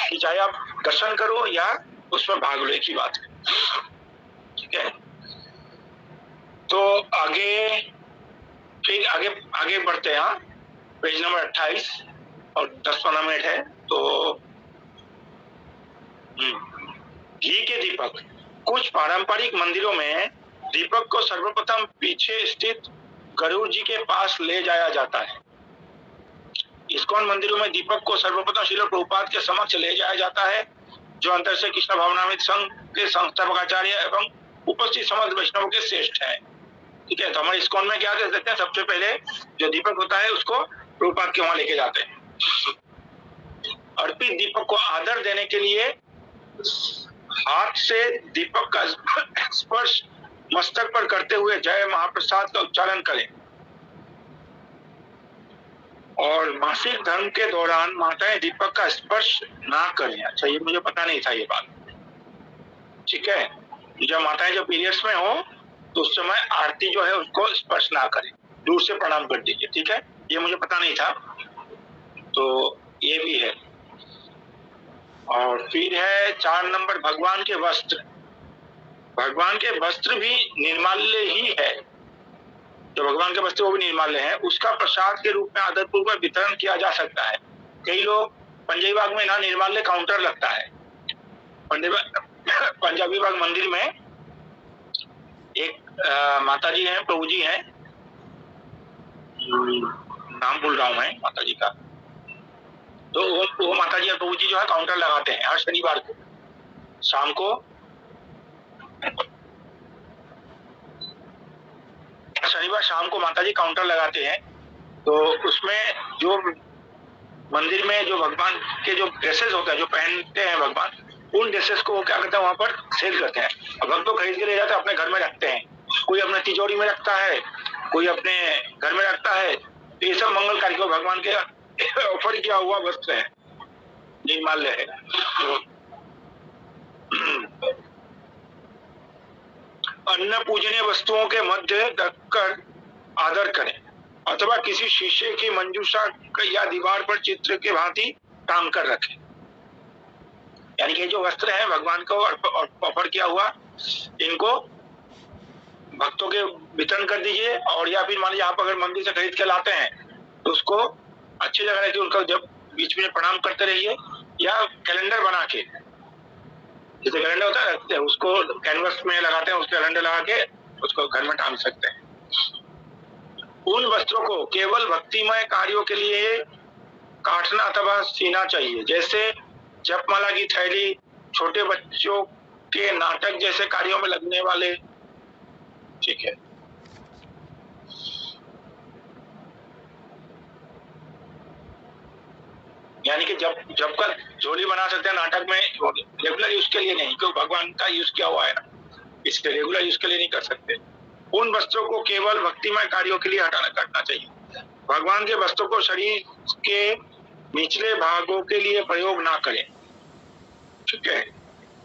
कि चाहे आप दर्शन करो या उसमें भाग लो, एक ही बात है, ठीक है। तो फिर आगे बढ़ते हैं। पेज नंबर 28 और 10-15 मिनट है। तो घी के दीपक, कुछ पारंपरिक मंदिरों में दीपक को सर्वप्रथम पीछे स्थित गरुड़ जी के पास ले जाया जाता है। इस्कॉन मंदिरों में दीपक को सर्वप्रथम श्रील प्रभुपाद के समक्ष ले जाया जाता है, जो अंतर से कृष्ण भावनामृत संघ के संस्थापक आचार्य एवं उपस्थित समस्त वैष्णव के श्रेष्ठ है, ठीक है। तो हमारे इस्कॉन में क्या कर सकते हैं, सबसे पहले जो दीपक होता है उसको प्रभुपाद के वहां लेके जाते हैं। अर्पित दीपक को आदर देने के लिए हाथ से दीपक का स्पर्श मस्तक पर करते हुए जय महाप्रसाद का उच्चारण करें, और मासिक धर्म के दौरान माताएं दीपक का स्पर्श ना करें। अच्छा, ये मुझे पता नहीं था ये बात, ठीक है। जब माताएं जब पीरियड्स में हो तो उस समय आरती जो है उसको स्पर्श ना करें, दूर से प्रणाम कर दीजिए, ठीक है। ये मुझे पता नहीं था, तो ये भी है। और फिर है 4 नंबर, भगवान के वस्त्र। भगवान के वस्त्र भी निर्माल्य ही है, जो भगवान के वस्त्र वो भी निर्माल्य है। उसका प्रसाद के रूप में आदरपूर्वक वितरण किया जा सकता है। कई लोग पंजाबी बाग में ना निर्माल्य काउंटर लगता है, पंजाबी बाग मंदिर में एक माता जी हैं, प्रभु जी हैं, नाम भूल रहा हूं मैं माता जी का, तो वो माता जी और प्रभु जी जो है काउंटर लगाते हैं हर शनिवार को शाम को, शनिवार शाम को माता जी काउंटर लगाते हैं। तो उसमें जो मंदिर में जो भगवान के जो ड्रेसेस होते हैं, जो पहनते हैं भगवान, उन ड्रेसेस को वो क्या करते हैं, वहां पर सेल करते हैं। और भक्त तो खरीद के ले जाते हैं, अपने घर में रखते हैं, कोई अपने तिजोरी में रखता है, कोई अपने घर में रखता है। तो ये सब मंगल कार्य को भगवान के ऑफर किया हुआ वस्त्र है, निर्माल्य है। अन्य पूजनीय वस्तुओं के मध्य रखकर आदर करें, अथवा किसी शीशे की मंजूषा या दीवार पर चित्र के भांति टांग कर रखें। यानी कि जो वस्त्र है भगवान को ऑफर किया हुआ, इनको भक्तों के वितरण कर दीजिए। और या फिर मान लीजिए आप अगर मंदिर से खरीद के लाते हैं तो उसको अच्छी जगह रहती है उनका, जब बीच में प्रणाम करते रहिए, या कैलेंडर बना के, जैसे कैलेंडर होता है रखते हैं उसको कैनवस में लगाते हैं, उसके कैलेंडर लगा के उसको घर में टांग सकते हैं। उन वस्त्रों को केवल भक्तिमय कार्यों के लिए काटना अथवा सीना चाहिए, जैसे जपमाला की थैली, छोटे बच्चों के नाटक जैसे कार्यों में लगने वाले। ठीक है, यानी कि जब का झोली बना सकते हैं नाटक में, रेगुलर यूज के लिए नहीं, क्योंकि भगवान का यूज किया हुआ है ना, इसलिए रेगुलर यूज के लिए नहीं कर सकते। उन वस्त्रों को केवल भक्तिमय कार्यों के लिए हटाना काटना चाहिए। भगवान के वस्त्रों को शरीर के निचले भागों के लिए प्रयोग ना करें। ठीक है,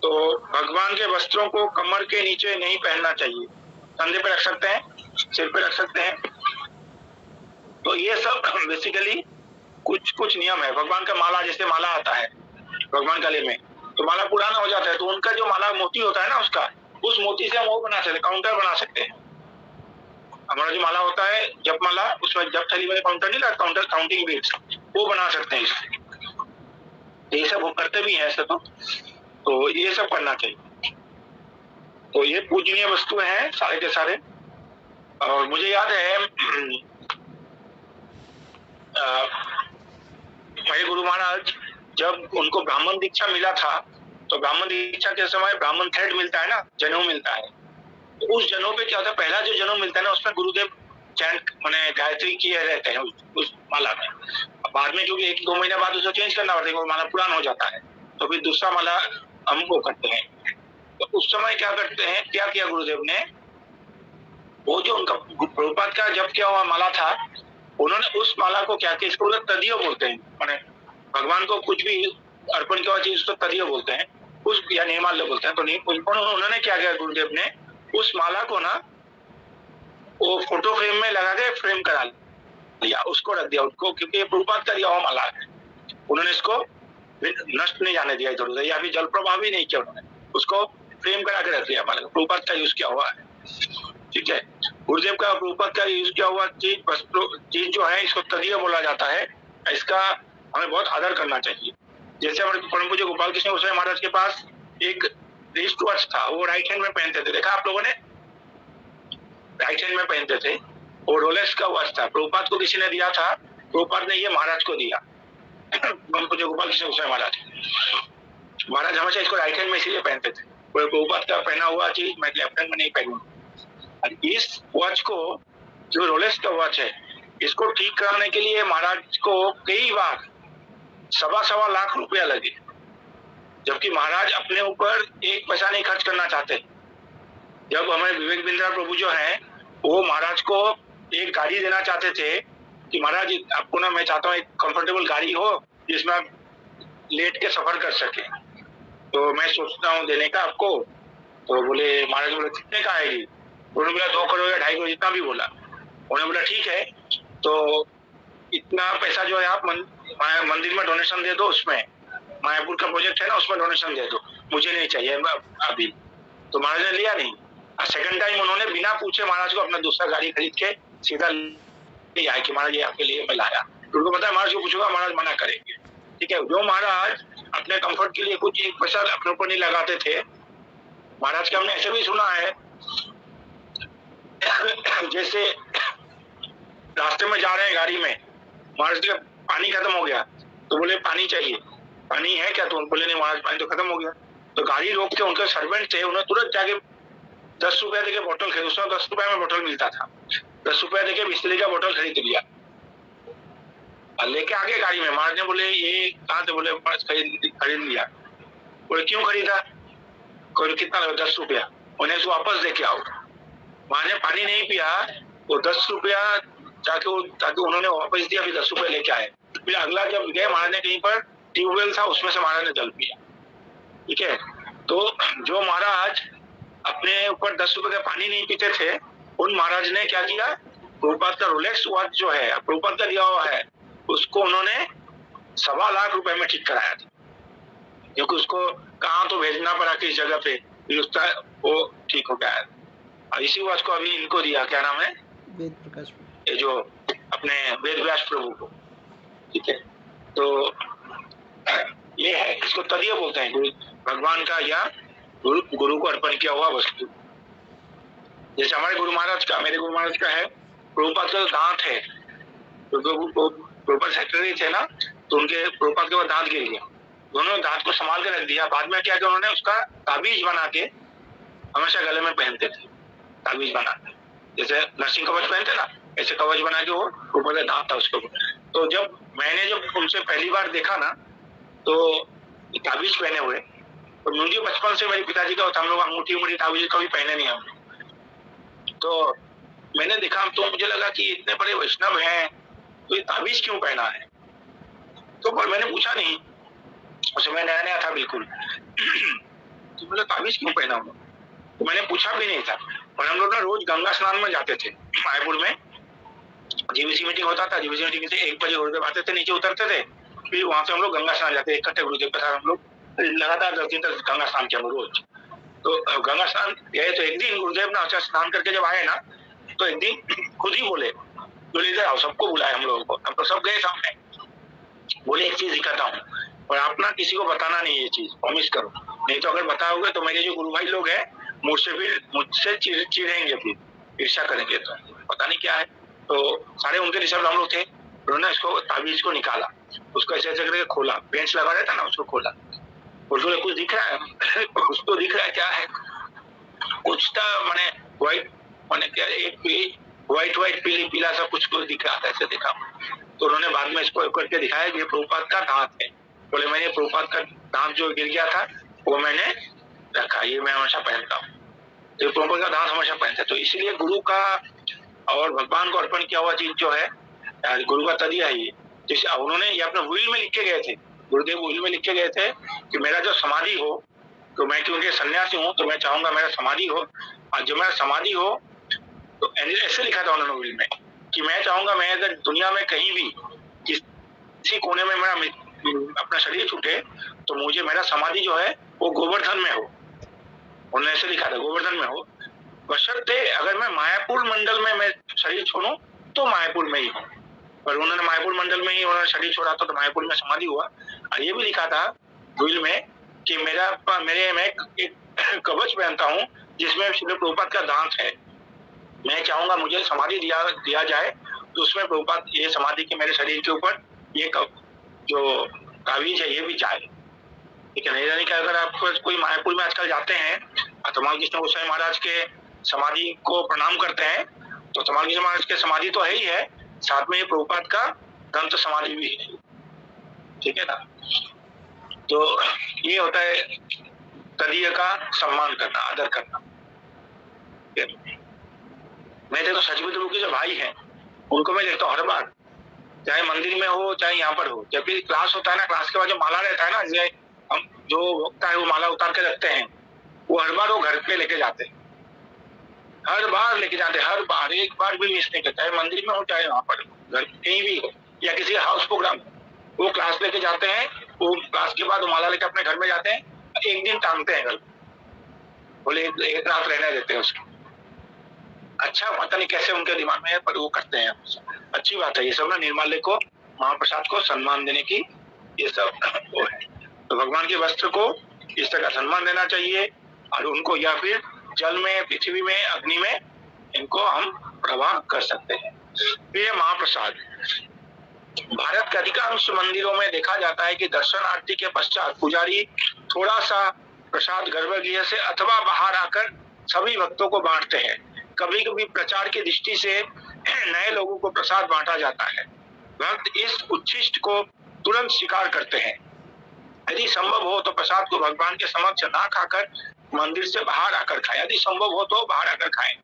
तो भगवान के वस्त्रों को कमर के नीचे नहीं पहनना चाहिए, कंधे पे रख सकते हैं, सिर पे रख सकते हैं। तो ये सब बेसिकली कुछ नियम है। भगवान का माला, जैसे माला आता है भगवान गले में, तो माला पुराना हो जाता है, तो उनका जो माला मोती होता है ना, उसका उस मोती से हम वो बना सकते हैं, काउंटर बना सकते हैं। हमारा जो माला होता है जप माला, उसमें जप थैली में काउंटर नहीं लगता, काउंटर काउंटिंग बीट्स, वो बना सकते हैं इससे। ये सब वो करते भी हैं ऐसे, तो ये सब करना चाहिए। तो ये पूजनीय वस्तु है सारे के सारे। और मुझे याद है मेरे गुरु महाराज जब उनको ब्राह्मण दीक्षा मिला था, तो ब्राह्मण दीक्षा के समय ब्राह्मण थ्रेड मिलता है ना, जनेऊ मिलता है। तो उस जनेऊ पे क्या होता है, पहला जो जनेऊ मिलता है ना, उसमें गुरुदेव चैंट माने गायत्री किए रहते हैं उस माला में। बाद में क्योंकि 1-2 महीने बाद उसको चेंज करना पड़ता है, वो माला पुराना हो जाता है, तो फिर दूसरा माला हमको करते हैं। तो उस समय क्या करते हैं, क्या किया गुरुदेव ने, वो जो उनका प्रभुपाद का जब किया हुआ माला था, उन्होंने उस माला को क्या किया, इसको तदियो बोलते हैं, माने भगवान को कुछ भी अर्पण किया चीज उसको तदियो बोलते हैं, उस या निर्माल्य बोलते हैं। तो उन्होंने क्या किया गुरुदेव ने, उस माला को ना वो फोटो फ्रेम में लगा के फ्रेम करा लिया, उसको रख दिया उनको, क्योंकि ये प्रभुपाद का दिया हुआ माला है। उन्होंने इसको नष्ट नहीं जाने दिया इधर उधर, या फिर जल प्रवाह भी नहीं किया, उन्होंने उसको फ्रेम करा के रख दिया माला, प्रभुपाद का यूज किया हुआ है। ठीक है, गुरुदेव का प्रभुपाद का यूज किया हुआ चीज जो है, इसको तदिया बोला जाता है। इसका हमें बहुत आदर करना चाहिए। जैसे हमारे परम पूज्य गोपाल कृष्ण गोस्वामी महाराज के पास एक रिस्ट वॉच था, वो राइट हैंड में पहनते थे, देखा आप लोगों ने, राइट हैंड में पहनते थे। वो रोलेक्स का वॉच था, प्रभुपाद को किसी ने दिया था, प्रभुपाद ने ये महाराज को दिया, परम पूज्य गोपाल कृष्ण गोस्वामी महाराज हमेशा इसको राइट हैंड में इसीलिए पहनते थे। प्रभुपाद का पहना हुआ चीज मैं लेफ्ट हैंड में नहीं पहनूंगा। इस वॉच को, जो रोलेक्स का वॉच है, इसको ठीक कराने के लिए महाराज को कई बार 1.25 लाख रुपया लगे, जबकि महाराज अपने ऊपर 1 पैसा नहीं खर्च करना चाहते। जब हमें विवेक बिंद्रा प्रभु जो है, वो महाराज को एक गाड़ी देना चाहते थे कि महाराज आपको ना, मैं चाहता हूँ एक कंफर्टेबल गाड़ी हो जिसमें आप लेट के सफर कर सके, तो मैं सोचता हूँ देने का आपको। तो बोले महाराज, बोले कितने का आएगी? उन्होंने बोला 2 करोड़ या 2.5 करोड़, जितना भी बोला। उन्होंने बोला ठीक है, तो इतना पैसा जो है आप मंदिर में डोनेशन दे दो, उसमें मायापुर का प्रोजेक्ट है ना, उसमें डोनेशन दे दो, मुझे नहीं चाहिए अभी। तो महाराज ने लिया नहीं। सेकंड टाइम उन्होंने बिना पूछे महाराज को अपना दूसरा गाड़ी खरीद के सीधा ले आए कि महाराज ये आपके लिए मैं लाया। तो उनको पता है महाराज को पूछूंगा, महाराज मना करेंगे। ठीक है, जो महाराज अपने कंफर्ट के लिए कुछ 1 पैसा अपने ऊपर नहीं लगाते थे, महाराज का हमने ऐसे भी सुना है, जैसे रास्ते में जा रहे हैं गाड़ी में, महाराज का पानी खत्म हो गया, तो बोले पानी चाहिए, पानी है क्या? तो बोले नहीं महाराज, पानी तो खत्म हो गया। तो गाड़ी रोक के उनके सर्वेंट थे, उन्होंने तुरंत जाके 10 रुपया देके बोतल खरीद, उसमें 10 रुपया में बोतल मिलता था, 10 रुपया देके बिस्लरी का बोतल खरीद लिया और लेके आगे गाड़ी में। महाराज ने बोले ये कहाँ से? बोले खरीद लिया। बोले क्यों खरीदा? कोई कितना लगा? 10 रुपया। उन्हें इसको वापस लेके आओ। महाराज ने पानी नहीं पिया, वो 10 रुपया जाके ताकि उन्होंने वापस दिया, फिर 10 रुपया लेके आए। फिर अगला जब गए, महाराज ने कहीं पर ट्यूबवेल था, उसमें से महाराज ने जल पिया। ठीक है, तो जो महाराज अपने ऊपर 10 रुपए का पानी नहीं पीते थे, उन महाराज ने क्या किया, प्रभुपाद का रोलेक्स वॉच जो है, प्रभुपाद का दिया हुआ है, उसको उन्होंने 1.25 लाख रुपए में ठीक कराया था, क्योंकि उसको कहाँ तो भेजना पड़ा किस जगह पे, फिर उसका वो ठीक हो गया। और इसी वॉच को अभी इनको दिया, क्या नाम है, वेद प्रकाश, ये जो अपने वेद व्यास प्रभु को। ठीक है, तो ये है, इसको तदीय बोलते हैं, गुरु भगवान का या गुरु को अर्पण किया हुआ वस्तु। जैसे हमारे गुरु महाराज का, मेरे गुरु महाराज का है, प्रभुपाद का दांत है, तो प्रभुपाद सेक्रेटरी थे ना, तो उनके प्रभुपाद के बाद दांत गिर गया, दोनों दांत को संभाल के रख दिया। बाद में क्या किया उन्होंने, उसका ताबीज बना के हमेशा गले में पहनते थे, ताबीज बना के, जैसे नरसिंह कवच पहनते ना, ऐसे कवच बना के वो ऊपर का दांत था उसको। तो जब मैंने उनसे पहली बार देखा ना, तो ताबीज पहने हुए, और मुझे बचपन से मेरे पिताजी का होता, हम लोग अंगूठी ताबीज कभी पहने नहीं हम। तो मैंने देखा तो मुझे लगा कि इतने बड़े वैष्णव हैं, तो ये ताबीज क्यों पहना है? तो पर मैंने पूछा नहीं, उस समय नया नया था बिल्कुल। तो बोला ताबीज क्यों पहना हूँ, तो मैंने पूछा भी नहीं था। और हम लोग ना रोज गंगा स्नान में जाते थे मायापुर में, जीवीसी मीटिंग होता था, जीवीसी मीटिंग से 1 बजे गुरुदेव आते थे, नीचे उतरते थे, फिर वहां से हम लोग गंगा स्नान जाते, इकट्ठे गुरुदेव के साथ हम लोग लगातार 10 दिन तक गंगा स्नान किया रोज। तो गंगा स्नान गए, तो एक दिन गुरुदेव ना अच्छा स्नान करके जब आए ना, तो एक दिन खुद ही बोले इधर आओ, सबको बुलाए हम लोगों को, हम तो सब गए सामने, बोले एक चीज दिखाता हूँ, और आप ना किसी को बताना नहीं ये चीज, प्रॉमिस करो, नहीं तो अगर बताओगे तो मेरे जो गुरु भाई लोग हैं मुझसे चिढ़ेंगे, फिर ईर्ष्या करेंगे, तो पता नहीं क्या है। तो सारे उनके रिश्तेदार हम लोग थे, उन्होंने इसको ताबीज को निकाला, उसको ऐसे ऐसे करके खोला, पेंच लगा रहता ना, उसको खोला, उसको कुछ दिख रहा है कुछ तो दिख रहा है, क्या है कुछ था, मैंने व्हाइट, मैंने क्या एक व्हाइट पीला सा कुछ दिख रहा था, ऐसे देखा। तो उन्होंने बाद में इसको करके दिखाया कि ये प्रभुपाद का दांत है। बोले मैंने प्रभुपाद का दांत जो गिर गया था वो मैंने रखा, ये मैं हमेशा पहनता हूँ, तो प्रभुपाद का दांत हमेशा पहनते। तो इसलिए गुरु का और भगवान को अर्पण किया हुआ चीज जो है गुरु का तदीय है। ये जैसे उन्होंने ये अपने विल में लिख के गए थे, गुरुदेव विल में लिख के गए थे कि मेरा जो समाधि हो, तो मैं क्योंकि सन्यासी हूँ तो मैं चाहूंगा मेरा समाधि हो, और जब मेरा समाधि हो तो ऐसे लिखा था उन्होंने विल में कि मैं चाहूंगा मैं अगर दुनिया में कहीं भी किसी कोने में मेरा अपना शरीर छूटे तो मुझे मेरा समाधि जो है वो गोवर्धन में हो। उन्होंने ऐसे लिखा था गोवर्धन में हो, बशर्ते अगर मैं मायापुर मंडल में मैं शरीर छोड़ूं तो मायापुर में ही हूँ। पर उन्होंने मायापुर मंडल में ही उन्होंने शरीर छोड़ा तो मायापुर में समाधि हुआ। और ये भी लिखा था विल में कि मैं एक कवच पहनता हूँ जिसमें श्री प्रभुपाद का दांत है, मैं चाहूंगा मुझे समाधि दिया जाए तो उसमें प्रभुपाद ये समाधि के मेरे शरीर के ऊपर ये जो ताबीज है ये भी जाए। ठीक है, नहीं कि अगर आप कोई मायापुर में आजकल जाते हैं तमाल कृष्ण गोसाई महाराज के समाधि को प्रणाम करते हैं, तो तमाल कृष्ण महाराज के समाधि तो है ही है, साथ में ये प्रभुपाद का दंत समाधि भी है। ठीक है ना, तो ये होता है तदीय का सम्मान करना, आदर करना। मैं देखो सचमुच रूप के जो भाई हैं उनको मैं देखता हूँ हर बार, चाहे मंदिर में हो चाहे यहाँ पर हो, जब भी क्लास होता है ना, क्लास के बाद जो माला रहता है ना, जैसे हम जो वक्ता है वो माला उतार के रखते हैं, वो हर बार वो घर पे लेके जाते हैं, हर बार लेके जाते हैं, हर बार एक बार भी मिस नहीं करता है, मंदिर में हो चाहे वहां पर घर कहीं भी हो या किसी हाउस प्रोग्राम, वो क्लास लेके जाते हैं, वो क्लास के बाद माला लेके अपने घर में जाते हैं, एक दिन टांगते हैं घर, बोले एक रात रहने देते हैं उसको। अच्छा पता नहीं कैसे उनके दिमाग में है पर वो करते हैं, अच्छी बात है। ये सब ना निर्माल्य को, महाप्रसाद को सम्मान देने की ये सब वो है। तो भगवान के वस्त्र को इस तरह सम्मान देना चाहिए, और उनको या फिर जल में, पृथ्वी में, अग्नि में इनको हम प्रवाह कर सकते हैं। फिर महाप्रसाद, भारत के अधिकांश मंदिरों में देखा जाता है कि दर्शन आरती के पश्चात पुजारी थोड़ा सा प्रसाद गर्भगृह से अथवा बाहर आकर सभी भक्तों को बांटते हैं। कभी कभी प्रचार की दृष्टि से नए लोगों को प्रसाद बांटा जाता है। भक्त इस उच्छिष्ट को तुरंत स्वीकार करते हैं। यदि संभव हो तो प्रसाद को भगवान के समक्ष ना खाकर मंदिर से बाहर आकर खाएं, यदि संभव हो तो बाहर आकर खाएं।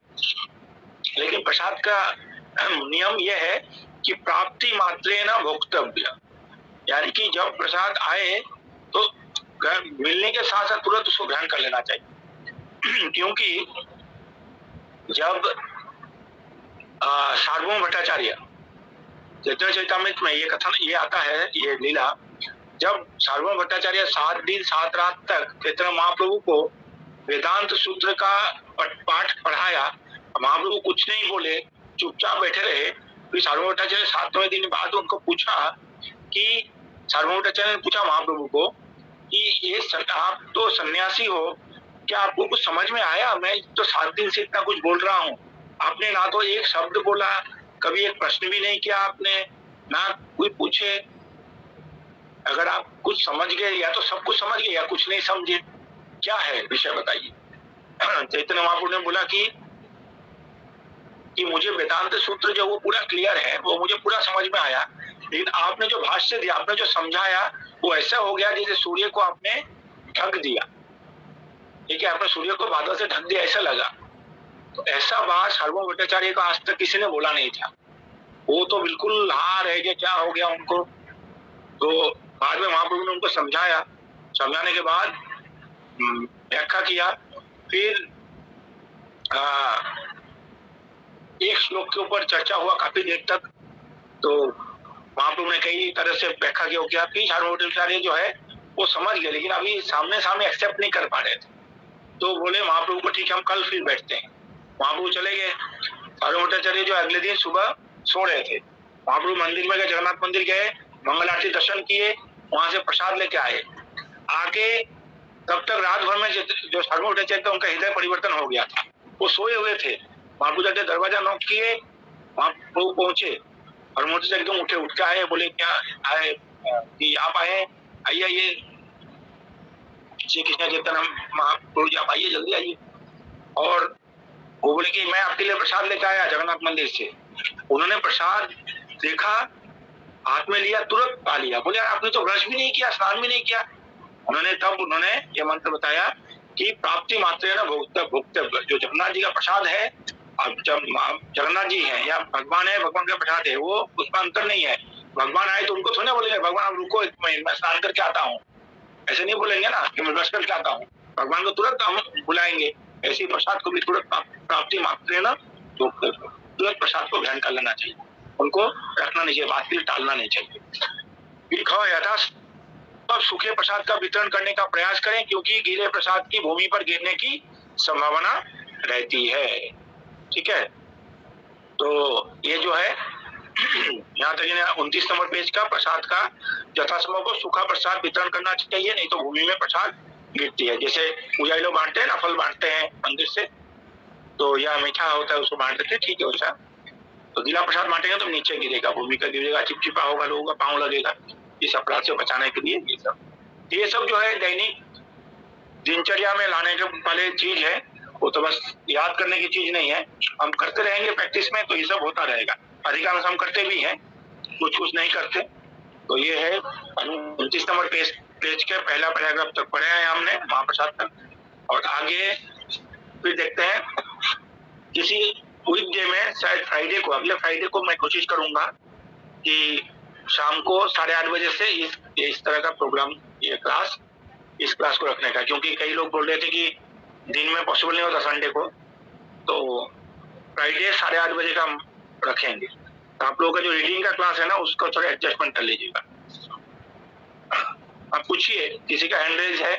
लेकिन प्रसाद का नियम यह है कि प्राप्ति मात्रेण भोक्तव्य, यानी कि जब प्रसाद आए तो मिलने के साथ साथ तुरंत उसको ग्रहण कर लेना चाहिए। क्योंकि जब सार्वभौम भट्टाचार्य चैतन्य चरितामृत में ये कथन ये आता है, ये लीला, जब सार्वभौम भट्टाचार्य 7 दिन 7 रात तक चैतन्य महाप्रभु को वेदांत सूत्र का पाठ पढ़ाया, महाप्रभु कुछ नहीं बोले, चुपचाप बैठे रहे। फिर सार्वभौम भट्टाचार्य 7वें दिन बाद उनको पूछा कि सार्वभौमाचार्य ने पूछा महाप्रभु को कि ये आप तो सन्यासी हो, क्या आपको कुछ समझ में आया? मैं तो 7 दिन से इतना कुछ बोल रहा हूँ, आपने ना तो एक शब्द बोला, कभी एक प्रश्न भी नहीं किया आपने, ना कोई पूछे। अगर आप कुछ समझ गए या तो सब कुछ समझ गए या कुछ नहीं समझे, क्या है विषय बताइए। चैतन्य महाप्रभु ने बोला कि मुझे वेदांत सूत्र जो वो पूरा क्लियर है, वो मुझे पूरा समझ में आया, लेकिन आपने जो भाष्य दिया, आपने जो समझाया, वो ऐसा हो गया जैसे सूर्य को आपने ढक दिया। ठीक है, आपने सूर्य को बादल से ढक दिया ऐसा लगा। तो ऐसा बात सार्वभौम भट्टाचार्य को आज तक किसी ने बोला नहीं था। वो तो बिल्कुल हार है कि क्या हो गया उनको। तो बाद में महाप्रभु ने उनको समझाया, समझाने के बाद व्याख्या किया, फिर एक श्लोक के ऊपर चर्चा हुआ काफी देर तक। तो महाप्रभु ने कई तरह से व्याख्या किया, फिर सार्वभौमाचार्य जो है वो समझ गए, लेकिन अभी सामने सामने एक्सेप्ट नहीं कर पा रहे थे। तो बोले महाप्रभु को ठीक है हम कल फिर बैठते हैं। महाप्रभु चले गए। सार्वभौमाचार्य जो अगले दिन सुबह सो रहे थे, महाप्रभु मंदिर में गए, जगन्नाथ मंदिर गए, मंगल आरती दर्शन किए, वहां से प्रसाद लेके आए। आके तब तक रात भर में जो सार्वभौमाचार्य थे उनका हृदय परिवर्तन हो गया था, वो सोए हुए थे। महाप्रभु जाके दरवाजा नॉक किए, महाप्रभु पहुंचे और मोदी से एकदम उठ के आए, बोले क्या आए कि आप आए, आइए आइए, श्री कृष्ण चैतन्य महाप्रभु जी आप आइए, जल्दी आइए। और वो बोले कि मैं आपके लिए प्रसाद लेकर आया जगन्नाथ मंदिर से। उन्होंने प्रसाद देखा, हाथ में लिया, तुरंत पा लिया। बोले यार आपने तो ब्रश भी नहीं किया, स्नान भी नहीं किया। उन्होंने ये मंत्र बताया कि प्राप्ति मात्र न भोक्तव्य, जो जगन्नाथ जी का प्रसाद है, अब जब जगन्नाथ जी है या भगवान है, भगवान का प्रसाद है, वो उसका अंतर नहीं है। भगवान आए तो उनको थोड़ा बोलेंगे भगवान आप रुको मैं स्नान करके आता हूँ, ऐसे नहीं बोलेंगे ना कि मैं ब्रश करके आता हूँ। भगवान को तुरंत हम बुलाएंगे। ऐसे प्रसाद को भी तुरंत प्राप्ति मात्र न तुरंत प्रसाद को ग्रहण कर लेना चाहिए, उनको रखना नहीं चाहिए, बात के लिए टालना नहीं चाहिए। अब सूखे प्रसाद का वितरण करने का प्रयास करें, क्योंकि गीले प्रसाद की भूमि पर गिरने की संभावना रहती है। ठीक है, तो ये जो है यहाँ तक 29 नंबर पेज का प्रसाद का यथासंभव को सूखा प्रसाद वितरण करना चाहिए, नहीं तो भूमि में प्रसाद गिरती है। जैसे पूजारी लोग बांटते हैं ना, फल बांटते हैं मंदिर से, तो यह मीठा होता है उसको बांट देते हैं, ठीक है वैसा। तो गीला प्रसाद बांटेंगे तो नीचे गिरेगा, भूमि का गिरेगा, चिपचिपा होगा, लोगों का पाँव लगेगा। इस अपराध से बचाने के लिए ये सब जो है दैनिक दिनचर्या में लाने के वाले चीज है, वो तो बस याद करने की चीज नहीं है। हम करते रहेंगे प्रैक्टिस में तो ये सब होता रहेगा। अधिकांश हम करते भी हैं, कुछ नहीं करते। तो ये है 29 नंबर पेज के पहला पैराग्राफ तक पढ़े हैं हमने महाप्रसाद तक। और आगे फिर देखते हैं किसी वीकडे में, शायद फ्राइडे को, अगले फ्राइडे को मैं कोशिश करूंगा कि शाम को 8:30 बजे से इस तरह का प्रोग्राम, इस क्लास को रखने का, क्योंकि कई लोग बोल रहे थे कि दिन में पॉसिबल नहीं होता संडे को, तो फ्राइडे 8:30 बजे का हम रखेंगे। तो आप लोगों का जो रीडिंग का क्लास है ना, उसको थोड़ा एडजस्टमेंट कर लीजिएगा। आप पूछिए, किसी का हैंड रेज है?